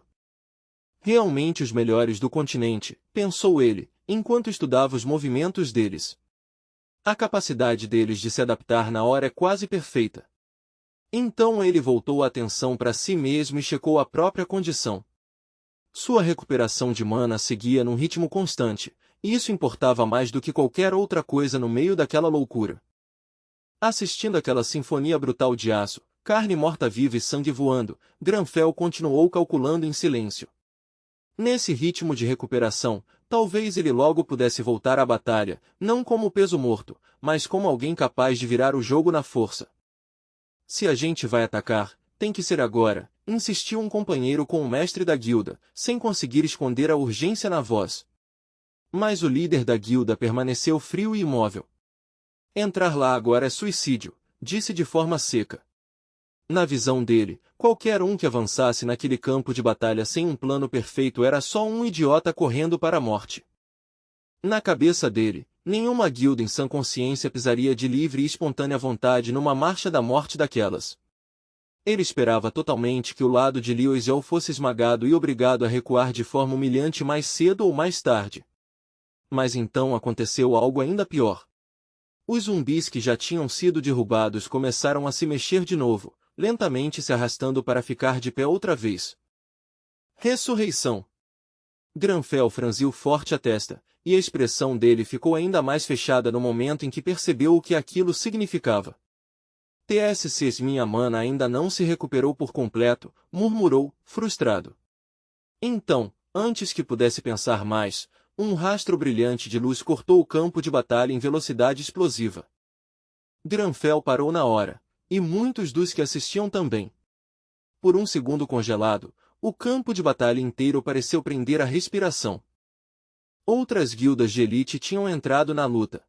Realmente os melhores do continente, pensou ele, enquanto estudava os movimentos deles. A capacidade deles de se adaptar na hora é quase perfeita. Então ele voltou a atenção para si mesmo e checou a própria condição. Sua recuperação de mana seguia num ritmo constante, e isso importava mais do que qualquer outra coisa no meio daquela loucura. Assistindo aquela sinfonia brutal de aço, carne morta-viva e sangue voando, Granfell continuou calculando em silêncio. Nesse ritmo de recuperação, talvez ele logo pudesse voltar à batalha, não como peso morto, mas como alguém capaz de virar o jogo na força. Se a gente vai atacar, tem que ser agora, insistiu um companheiro com o mestre da guilda, sem conseguir esconder a urgência na voz. Mas o líder da guilda permaneceu frio e imóvel. Entrar lá agora é suicídio, disse de forma seca. Na visão dele, qualquer um que avançasse naquele campo de batalha sem um plano perfeito era só um idiota correndo para a morte. Na cabeça dele, nenhuma guilda em sã consciência pisaria de livre e espontânea vontade numa marcha da morte daquelas. Ele esperava totalmente que o lado de Liu Xiao fosse esmagado e obrigado a recuar de forma humilhante mais cedo ou mais tarde. Mas então aconteceu algo ainda pior. Os zumbis que já tinham sido derrubados começaram a se mexer de novo, lentamente se arrastando para ficar de pé outra vez. Ressurreição! Granfell franziu forte a testa, e a expressão dele ficou ainda mais fechada no momento em que percebeu o que aquilo significava. TSCs minha mana ainda não se recuperou por completo, murmurou, frustrado. Então, antes que pudesse pensar mais, um rastro brilhante de luz cortou o campo de batalha em velocidade explosiva. Granfell parou na hora, e muitos dos que assistiam também. Por um segundo congelado, o campo de batalha inteiro pareceu prender a respiração. Outras guildas de elite tinham entrado na luta.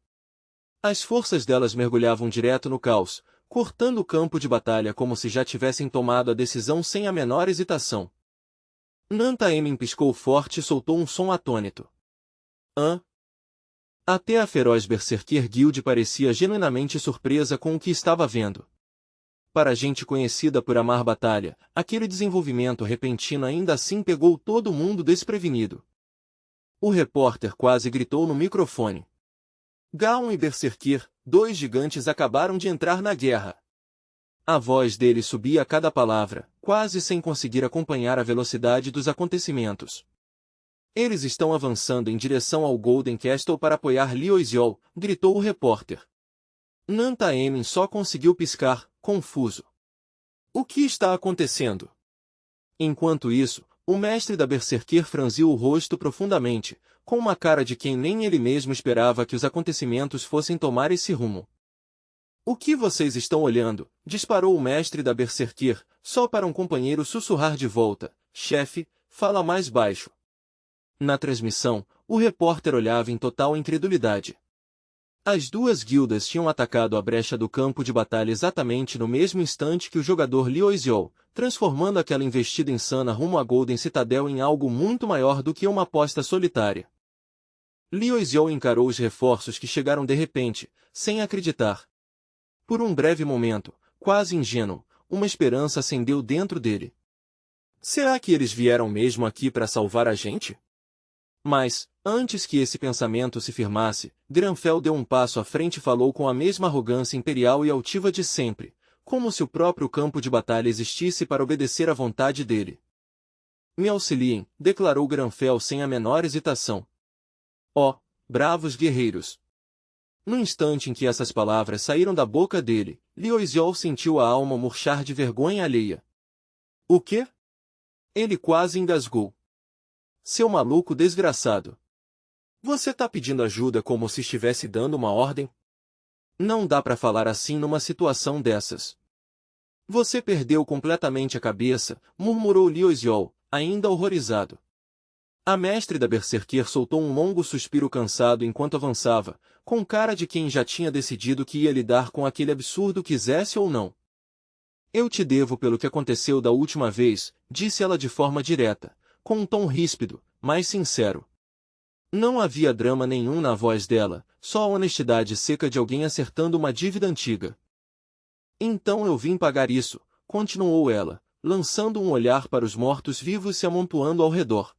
As forças delas mergulhavam direto no caos, cortando o campo de batalha como se já tivessem tomado a decisão sem a menor hesitação. Nanta Emin piscou forte e soltou um som atônito. Hã? Até a feroz Berserker Guild parecia genuinamente surpresa com o que estava vendo. Para gente conhecida por amar batalha, aquele desenvolvimento repentino ainda assim pegou todo mundo desprevenido. O repórter quase gritou no microfone. Gaon e Berserker, dois gigantes acabaram de entrar na guerra. A voz dele subia a cada palavra, quase sem conseguir acompanhar a velocidade dos acontecimentos. Eles estão avançando em direção ao Golden Castle para apoiar Liu Xiao, gritou o repórter. Nantaemin só conseguiu piscar, confuso. O que está acontecendo? Enquanto isso, o mestre da Berserker franziu o rosto profundamente, com uma cara de quem nem ele mesmo esperava que os acontecimentos fossem tomar esse rumo. O que vocês estão olhando? Disparou o mestre da Berserker, só para um companheiro sussurrar de volta. Chefe, fala mais baixo. Na transmissão, o repórter olhava em total incredulidade. As duas guildas tinham atacado a brecha do campo de batalha exatamente no mesmo instante que o jogador Liu Xiao, transformando aquela investida insana rumo à Golden Citadel em algo muito maior do que uma aposta solitária. Liu Xiao encarou os reforços que chegaram de repente, sem acreditar. Por um breve momento, quase ingênuo, uma esperança acendeu dentro dele. Será que eles vieram mesmo aqui para salvar a gente? Mas, antes que esse pensamento se firmasse, Granfell deu um passo à frente e falou com a mesma arrogância imperial e altiva de sempre, como se o próprio campo de batalha existisse para obedecer à vontade dele. Me auxiliem, declarou Granfell sem a menor hesitação. Ó, bravos guerreiros! No instante em que essas palavras saíram da boca dele, Liu Xiao sentiu a alma murchar de vergonha alheia. O quê? Ele quase engasgou. Seu maluco desgraçado! Você tá pedindo ajuda como se estivesse dando uma ordem? Não dá pra falar assim numa situação dessas. Você perdeu completamente a cabeça, murmurou Liu Xiao, ainda horrorizado. A mestre da Berserker soltou um longo suspiro cansado enquanto avançava, com cara de quem já tinha decidido que ia lidar com aquele absurdo quisesse ou não. Eu te devo pelo que aconteceu da última vez, disse ela de forma direta, com um tom ríspido, mas sincero. Não havia drama nenhum na voz dela, só a honestidade seca de alguém acertando uma dívida antiga. Então eu vim pagar isso, continuou ela, lançando um olhar para os mortos-vivos se amontoando ao redor.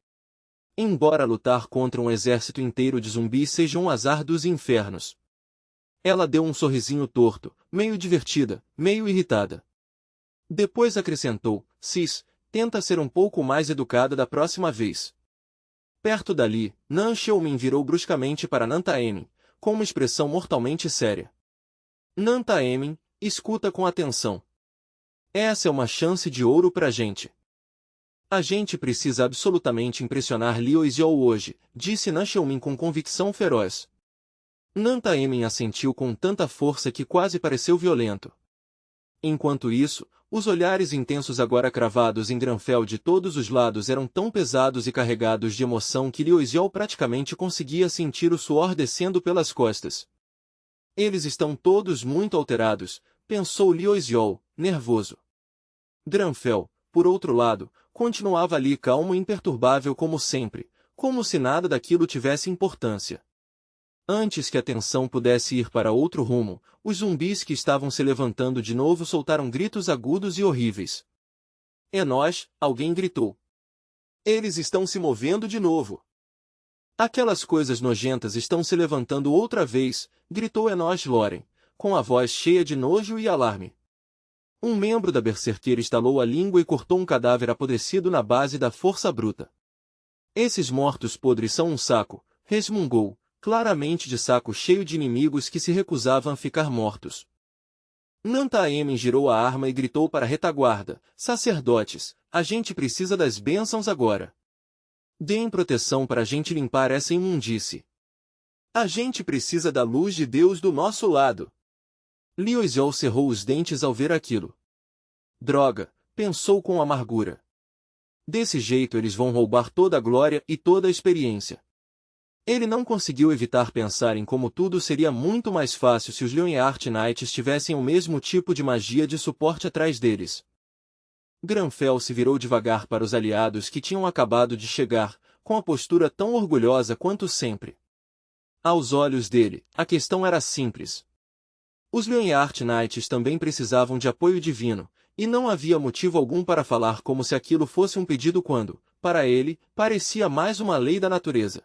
Embora lutar contra um exército inteiro de zumbis seja um azar dos infernos. Ela deu um sorrisinho torto, meio divertida, meio irritada. Depois acrescentou, Cis, tenta ser um pouco mais educada da próxima vez. Perto dali, Nan Xiaomin virou bruscamente para Nantaemin, com uma expressão mortalmente séria. Nantaemin, escuta com atenção. Essa é uma chance de ouro pra gente. A gente precisa absolutamente impressionar Liu Xiao hoje, disse Nan Xiaomin com convicção feroz. Nantaemin assentiu com tanta força que quase pareceu violento. Enquanto isso, os olhares intensos agora cravados em Granfell de todos os lados eram tão pesados e carregados de emoção que Liu Xiao praticamente conseguia sentir o suor descendo pelas costas. Eles estão todos muito alterados, pensou Liu Xiao, nervoso. Granfell, por outro lado, continuava ali calmo e imperturbável como sempre, como se nada daquilo tivesse importância. Antes que a tensão pudesse ir para outro rumo, os zumbis que estavam se levantando de novo soltaram gritos agudos e horríveis. É nós, alguém gritou. Eles estão se movendo de novo. Aquelas coisas nojentas estão se levantando outra vez, gritou Enoch Loren, com a voz cheia de nojo e alarme. Um membro da Berserker estalou a língua e cortou um cadáver apodrecido na base da força bruta. Esses mortos podres são um saco, resmungou, claramente de saco cheio de inimigos que se recusavam a ficar mortos. Nantaemin girou a arma e gritou para a retaguarda, sacerdotes, a gente precisa das bênçãos agora. Deem proteção para a gente limpar essa imundície. A gente precisa da luz de Deus do nosso lado. Liu Xiao cerrou os dentes ao ver aquilo. Droga, pensou com amargura. Desse jeito eles vão roubar toda a glória e toda a experiência. Ele não conseguiu evitar pensar em como tudo seria muito mais fácil se os Leonheart Knights tivessem o mesmo tipo de magia de suporte atrás deles. Granfell se virou devagar para os aliados que tinham acabado de chegar, com a postura tão orgulhosa quanto sempre. Aos olhos dele, a questão era simples. Os Leonheart Knights também precisavam de apoio divino, e não havia motivo algum para falar como se aquilo fosse um pedido quando, para ele, parecia mais uma lei da natureza.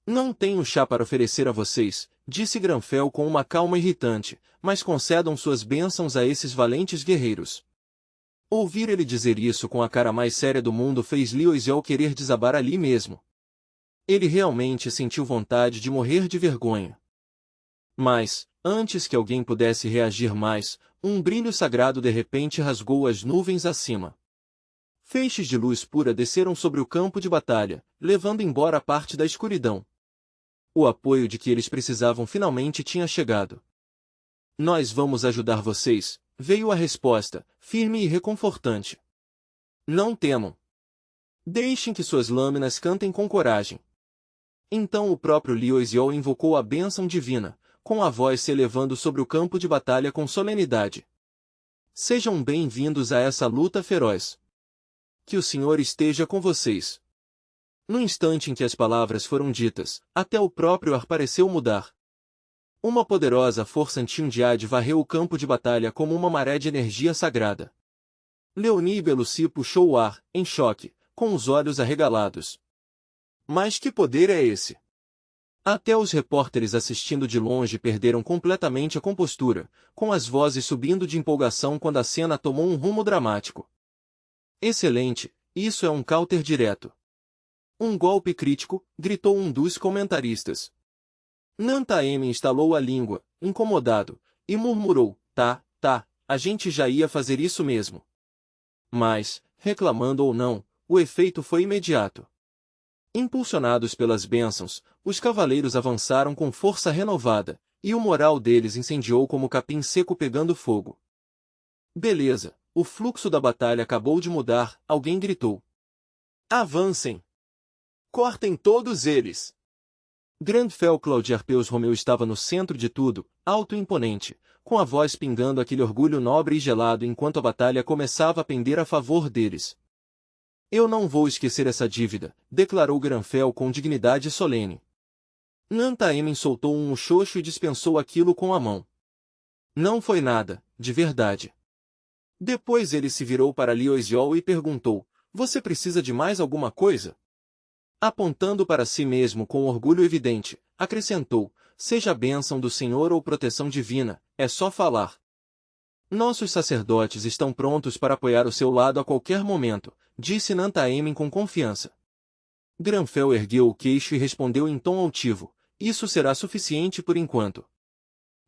Não tenho chá para oferecer a vocês, disse Granfell com uma calma irritante, mas concedam suas bênçãos a esses valentes guerreiros. Ouvir ele dizer isso com a cara mais séria do mundo fez Lioisiel querer desabar ali mesmo. Ele realmente sentiu vontade de morrer de vergonha. Mas, antes que alguém pudesse reagir mais, um brilho sagrado de repente rasgou as nuvens acima. Feixes de luz pura desceram sobre o campo de batalha, levando embora parte da escuridão. O apoio de que eles precisavam finalmente tinha chegado. Nós vamos ajudar vocês, veio a resposta, firme e reconfortante. Não temam. Deixem que suas lâminas cantem com coragem. Então o próprio Lioisiel invocou a bênção divina, com a voz se elevando sobre o campo de batalha com solenidade. Sejam bem-vindos a essa luta feroz. Que o Senhor esteja com vocês. No instante em que as palavras foram ditas, até o próprio ar pareceu mudar. Uma poderosa força Antiundiade varreu o campo de batalha como uma maré de energia sagrada. Leonie Belusi puxou o ar, em choque, com os olhos arregalados. Mas que poder é esse? Até os repórteres assistindo de longe perderam completamente a compostura, com as vozes subindo de empolgação quando a cena tomou um rumo dramático. Excelente, isso é um counter direto. Um golpe crítico, gritou um dos comentaristas. Nantaemen estalou a língua, incomodado, e murmurou, tá, a gente já ia fazer isso mesmo. Mas, reclamando ou não, o efeito foi imediato. Impulsionados pelas bênçãos, os cavaleiros avançaram com força renovada, e o moral deles incendiou como capim seco pegando fogo. Beleza, o fluxo da batalha acabou de mudar, alguém gritou. Avancem! Cortem todos eles! Granfell Claudiarpeus Romeu estava no centro de tudo, alto e imponente, com a voz pingando aquele orgulho nobre e gelado enquanto a batalha começava a pender a favor deles. Eu não vou esquecer essa dívida, declarou Granfell com dignidade solene. Nantaemen soltou um muxoxo e dispensou aquilo com a mão. Não foi nada, de verdade. Depois ele se virou para Lioisiel e perguntou, você precisa de mais alguma coisa? Apontando para si mesmo com orgulho evidente, acrescentou, seja a bênção do Senhor ou proteção divina, é só falar. Nossos sacerdotes estão prontos para apoiar o seu lado a qualquer momento, disse Nantaemen com confiança. Granfell ergueu o queixo e respondeu em tom altivo, isso será suficiente por enquanto.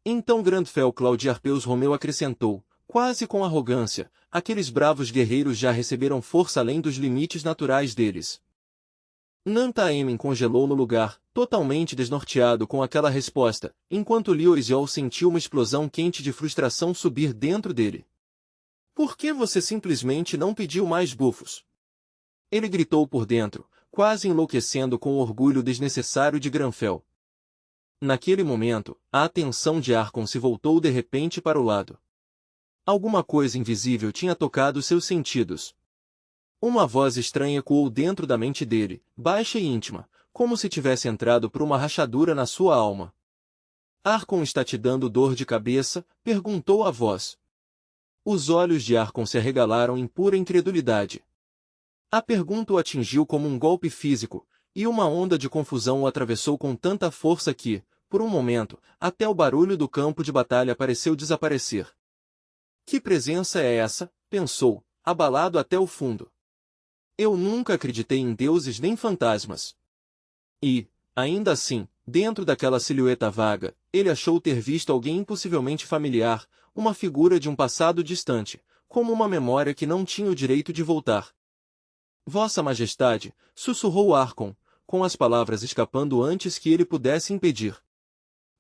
Então Granfell Claudiarpeus Romeu acrescentou, quase com arrogância, aqueles bravos guerreiros já receberam força além dos limites naturais deles. Nantaemen congelou no lugar, totalmente desnorteado com aquela resposta, enquanto Lioisiel sentiu uma explosão quente de frustração subir dentro dele. Por que você simplesmente não pediu mais bufos? Ele gritou por dentro, quase enlouquecendo com o orgulho desnecessário de Granfell. Naquele momento, a atenção de Arkon se voltou de repente para o lado. Alguma coisa invisível tinha tocado seus sentidos. Uma voz estranha ecoou dentro da mente dele, baixa e íntima, como se tivesse entrado por uma rachadura na sua alma. Arkon está te dando dor de cabeça? Perguntou a voz. Os olhos de Arkon se arregalaram em pura incredulidade. A pergunta o atingiu como um golpe físico, e uma onda de confusão o atravessou com tanta força que, por um momento, até o barulho do campo de batalha pareceu desaparecer. Que presença é essa? Pensou, abalado até o fundo. Eu nunca acreditei em deuses nem fantasmas. E, ainda assim, dentro daquela silhueta vaga, ele achou ter visto alguém impossivelmente familiar, uma figura de um passado distante, como uma memória que não tinha o direito de voltar. Vossa Majestade, sussurrou Arkon, com as palavras escapando antes que ele pudesse impedir.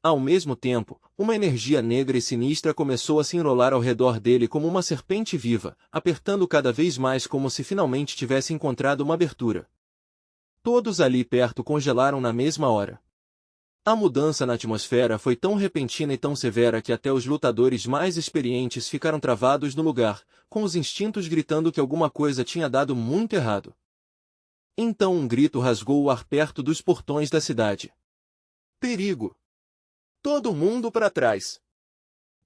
Ao mesmo tempo, uma energia negra e sinistra começou a se enrolar ao redor dele como uma serpente viva, apertando cada vez mais como se finalmente tivesse encontrado uma abertura. Todos ali perto congelaram na mesma hora. A mudança na atmosfera foi tão repentina e tão severa que até os lutadores mais experientes ficaram travados no lugar, com os instintos gritando que alguma coisa tinha dado muito errado. Então um grito rasgou o ar perto dos portões da cidade. Perigo! Todo mundo para trás!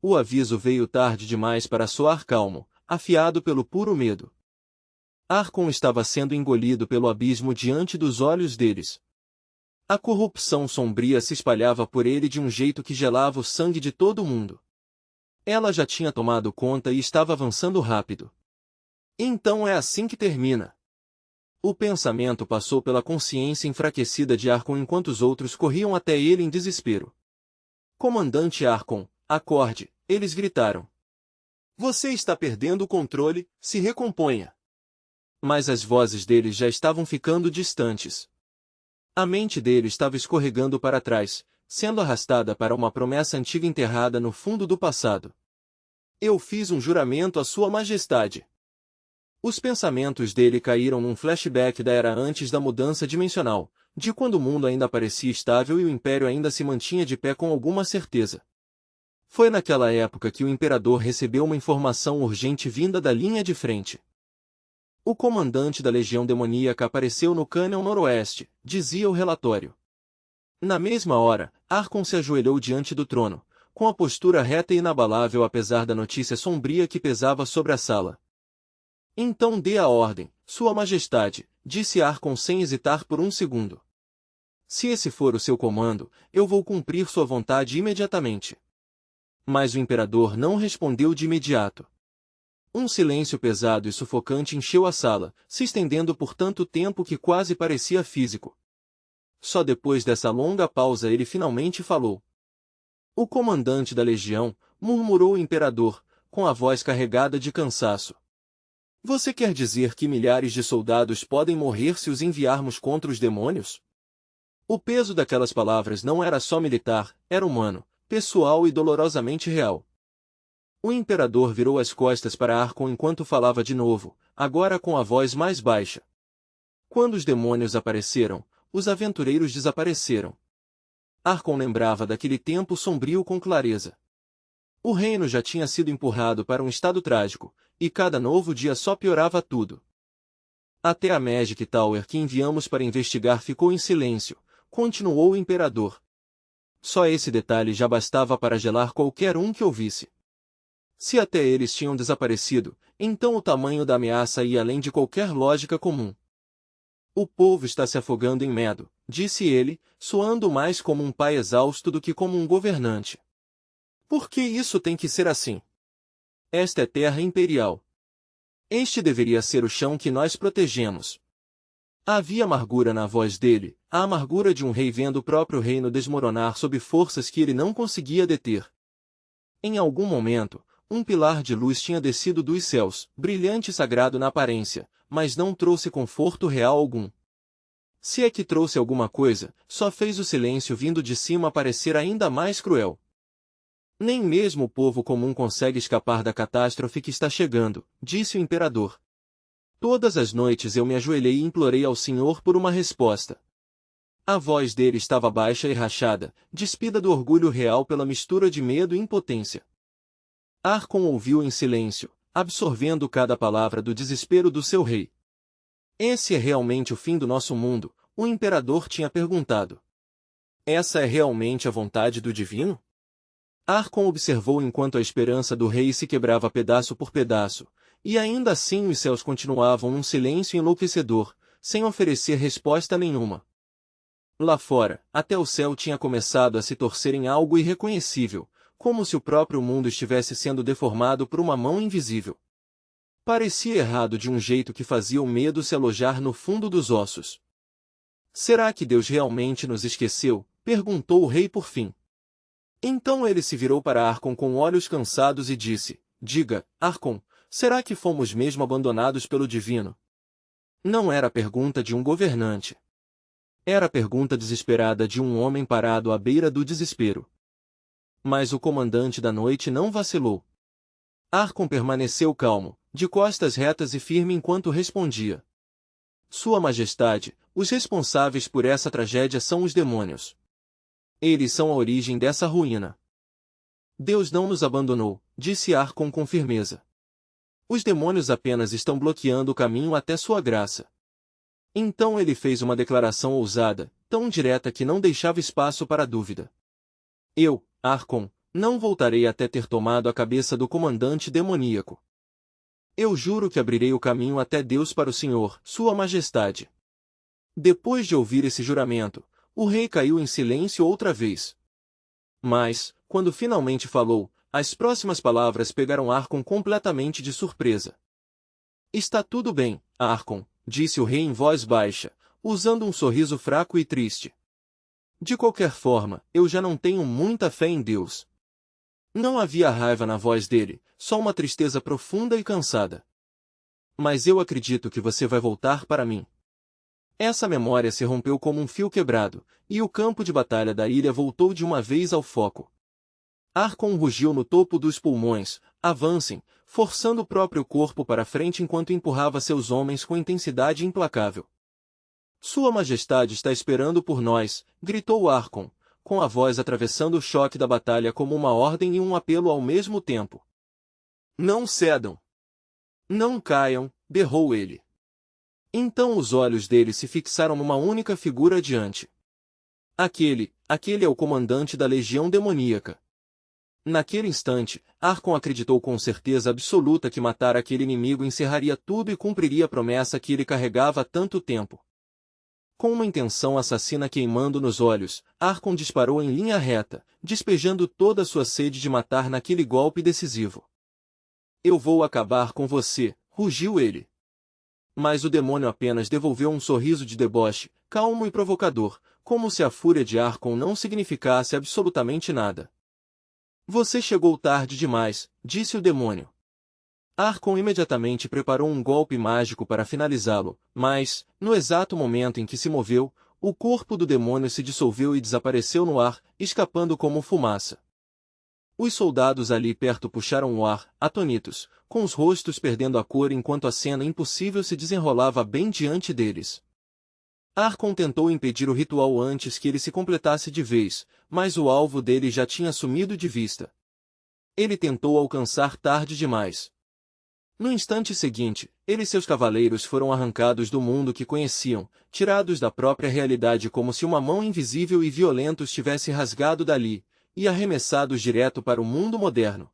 O aviso veio tarde demais para soar calmo, afiado pelo puro medo. Arkon estava sendo engolido pelo abismo diante dos olhos deles. A corrupção sombria se espalhava por ele de um jeito que gelava o sangue de todo mundo. Ela já tinha tomado conta e estava avançando rápido. Então é assim que termina. O pensamento passou pela consciência enfraquecida de Arkon enquanto os outros corriam até ele em desespero. Comandante Arkon, acorde, eles gritaram. Você está perdendo o controle, se recomponha. Mas as vozes deles já estavam ficando distantes. A mente dele estava escorregando para trás, sendo arrastada para uma promessa antiga enterrada no fundo do passado. Eu fiz um juramento à Sua Majestade. Os pensamentos dele caíram num flashback da era antes da mudança dimensional, de quando o mundo ainda parecia estável e o Império ainda se mantinha de pé com alguma certeza. Foi naquela época que o Imperador recebeu uma informação urgente vinda da linha de frente. O comandante da Legião Demoníaca apareceu no cânion noroeste, dizia o relatório. Na mesma hora, Arkon se ajoelhou diante do trono, com a postura reta e inabalável apesar da notícia sombria que pesava sobre a sala. Então dê a ordem, Sua Majestade, disse Arkon sem hesitar por um segundo. Se esse for o seu comando, eu vou cumprir sua vontade imediatamente. Mas o imperador não respondeu de imediato. Um silêncio pesado e sufocante encheu a sala, se estendendo por tanto tempo que quase parecia físico. Só depois dessa longa pausa ele finalmente falou. O comandante da legião, murmurou o imperador, com a voz carregada de cansaço. Você quer dizer que milhares de soldados podem morrer se os enviarmos contra os demônios? O peso daquelas palavras não era só militar, era humano, pessoal e dolorosamente real. O imperador virou as costas para Arkon enquanto falava de novo, agora com a voz mais baixa. Quando os demônios apareceram, os aventureiros desapareceram. Arkon lembrava daquele tempo sombrio com clareza. O reino já tinha sido empurrado para um estado trágico, e cada novo dia só piorava tudo. Até a Magic Tower que enviamos para investigar ficou em silêncio, continuou o imperador. Só esse detalhe já bastava para gelar qualquer um que ouvisse. Se até eles tinham desaparecido, então o tamanho da ameaça ia além de qualquer lógica comum. O povo está se afogando em medo, disse ele, soando mais como um pai exausto do que como um governante. Por que isso tem que ser assim? Esta é terra imperial. Este deveria ser o chão que nós protegemos. Havia amargura na voz dele, a amargura de um rei vendo o próprio reino desmoronar sob forças que ele não conseguia deter. Em algum momento, um pilar de luz tinha descido dos céus, brilhante e sagrado na aparência, mas não trouxe conforto real algum. Se é que trouxe alguma coisa, só fez o silêncio vindo de cima parecer ainda mais cruel. Nem mesmo o povo comum consegue escapar da catástrofe que está chegando, disse o imperador. Todas as noites eu me ajoelhei e implorei ao Senhor por uma resposta. A voz dele estava baixa e rachada, despida do orgulho real pela mistura de medo e impotência. Arkon ouviu em silêncio, absorvendo cada palavra do desespero do seu rei. Esse é realmente o fim do nosso mundo, o imperador tinha perguntado. Essa é realmente a vontade do divino? Arkon observou enquanto a esperança do rei se quebrava pedaço por pedaço, e ainda assim os céus continuavam num silêncio enlouquecedor, sem oferecer resposta nenhuma. Lá fora, até o céu tinha começado a se torcer em algo irreconhecível, como se o próprio mundo estivesse sendo deformado por uma mão invisível. Parecia errado de um jeito que fazia o medo se alojar no fundo dos ossos. Será que Deus realmente nos esqueceu? Perguntou o rei por fim. Então ele se virou para Arkon com olhos cansados e disse, diga, Arkon, será que fomos mesmo abandonados pelo divino? Não era a pergunta de um governante. Era a pergunta desesperada de um homem parado à beira do desespero. Mas o comandante da noite não vacilou. Arkon permaneceu calmo, de costas retas e firme enquanto respondia. Sua Majestade, os responsáveis por essa tragédia são os demônios. Eles são a origem dessa ruína. Deus não nos abandonou, disse Arkon com firmeza. Os demônios apenas estão bloqueando o caminho até sua graça. Então ele fez uma declaração ousada, tão direta que não deixava espaço para dúvida. Eu, Arkon, não voltarei até ter tomado a cabeça do comandante demoníaco. Eu juro que abrirei o caminho até Deus para o Senhor, Sua Majestade. Depois de ouvir esse juramento, O rei caiu em silêncio outra vez. Mas, quando finalmente falou, as próximas palavras pegaram Arcon completamente de surpresa. Está tudo bem, Arcon, disse o rei em voz baixa, usando um sorriso fraco e triste. De qualquer forma, eu já não tenho muita fé em Deus. Não havia raiva na voz dele, só uma tristeza profunda e cansada. Mas eu acredito que você vai voltar para mim. Essa memória se rompeu como um fio quebrado, e o campo de batalha da ilha voltou de uma vez ao foco. Arcon rugiu no topo dos pulmões: avancem, forçando o próprio corpo para frente enquanto empurrava seus homens com intensidade implacável. Sua Majestade está esperando por nós, gritou Arcon, com a voz atravessando o choque da batalha como uma ordem e um apelo ao mesmo tempo. Não cedam! Não caiam, berrou ele. Então os olhos dele se fixaram numa única figura adiante. Aquele é o comandante da legião demoníaca. Naquele instante, Arcon acreditou com certeza absoluta que matar aquele inimigo encerraria tudo e cumpriria a promessa que ele carregava há tanto tempo. Com uma intenção assassina queimando nos olhos, Arcon disparou em linha reta, despejando toda a sua sede de matar naquele golpe decisivo. Eu vou acabar com você, rugiu ele. Mas o demônio apenas devolveu um sorriso de deboche, calmo e provocador, como se a fúria de Arcon não significasse absolutamente nada. Você chegou tarde demais, disse o demônio. Arcon imediatamente preparou um golpe mágico para finalizá-lo, mas, no exato momento em que se moveu, o corpo do demônio se dissolveu e desapareceu no ar, escapando como fumaça. Os soldados ali perto puxaram o ar, atônitos, com os rostos perdendo a cor enquanto a cena impossível se desenrolava bem diante deles. Arcon tentou impedir o ritual antes que ele se completasse de vez, mas o alvo dele já tinha sumido de vista. Ele tentou alcançar tarde demais. No instante seguinte, ele e seus cavaleiros foram arrancados do mundo que conheciam, tirados da própria realidade como se uma mão invisível e violenta os tivesse rasgado dali, e arremessados direto para o mundo moderno.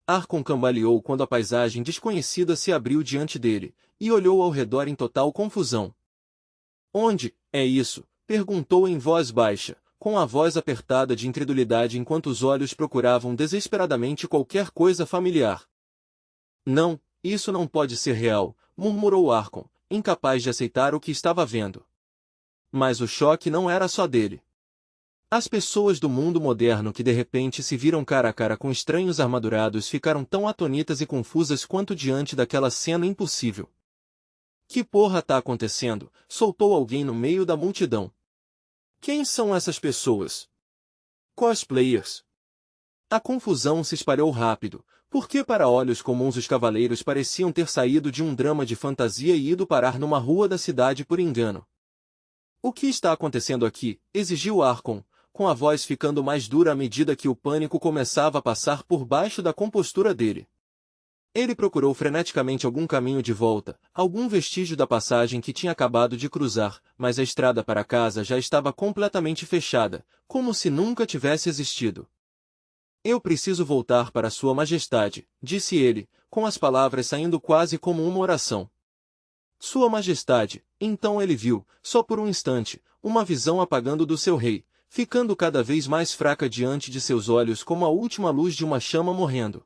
Arcon cambaleou quando a paisagem desconhecida se abriu diante dele, e olhou ao redor em total confusão. Onde é isso? Perguntou em voz baixa, com a voz apertada de incredulidade enquanto os olhos procuravam desesperadamente qualquer coisa familiar. Não, isso não pode ser real, murmurou Arcon, incapaz de aceitar o que estava vendo. Mas o choque não era só dele. As pessoas do mundo moderno que de repente se viram cara a cara com estranhos armadurados ficaram tão atônitas e confusas quanto diante daquela cena impossível. Que porra tá acontecendo? Soltou alguém no meio da multidão. Quem são essas pessoas? Cosplayers. A confusão se espalhou rápido, porque para olhos comuns os cavaleiros pareciam ter saído de um drama de fantasia e ido parar numa rua da cidade por engano. O que está acontecendo aqui? Exigiu Arcon, com a voz ficando mais dura à medida que o pânico começava a passar por baixo da compostura dele. Ele procurou freneticamente algum caminho de volta, algum vestígio da passagem que tinha acabado de cruzar, mas a estrada para casa já estava completamente fechada, como se nunca tivesse existido. Eu preciso voltar para Sua Majestade, disse ele, com as palavras saindo quase como uma oração. Sua Majestade, então ele viu, só por um instante, uma visão apagando do seu rei, ficando cada vez mais fraca diante de seus olhos como a última luz de uma chama morrendo.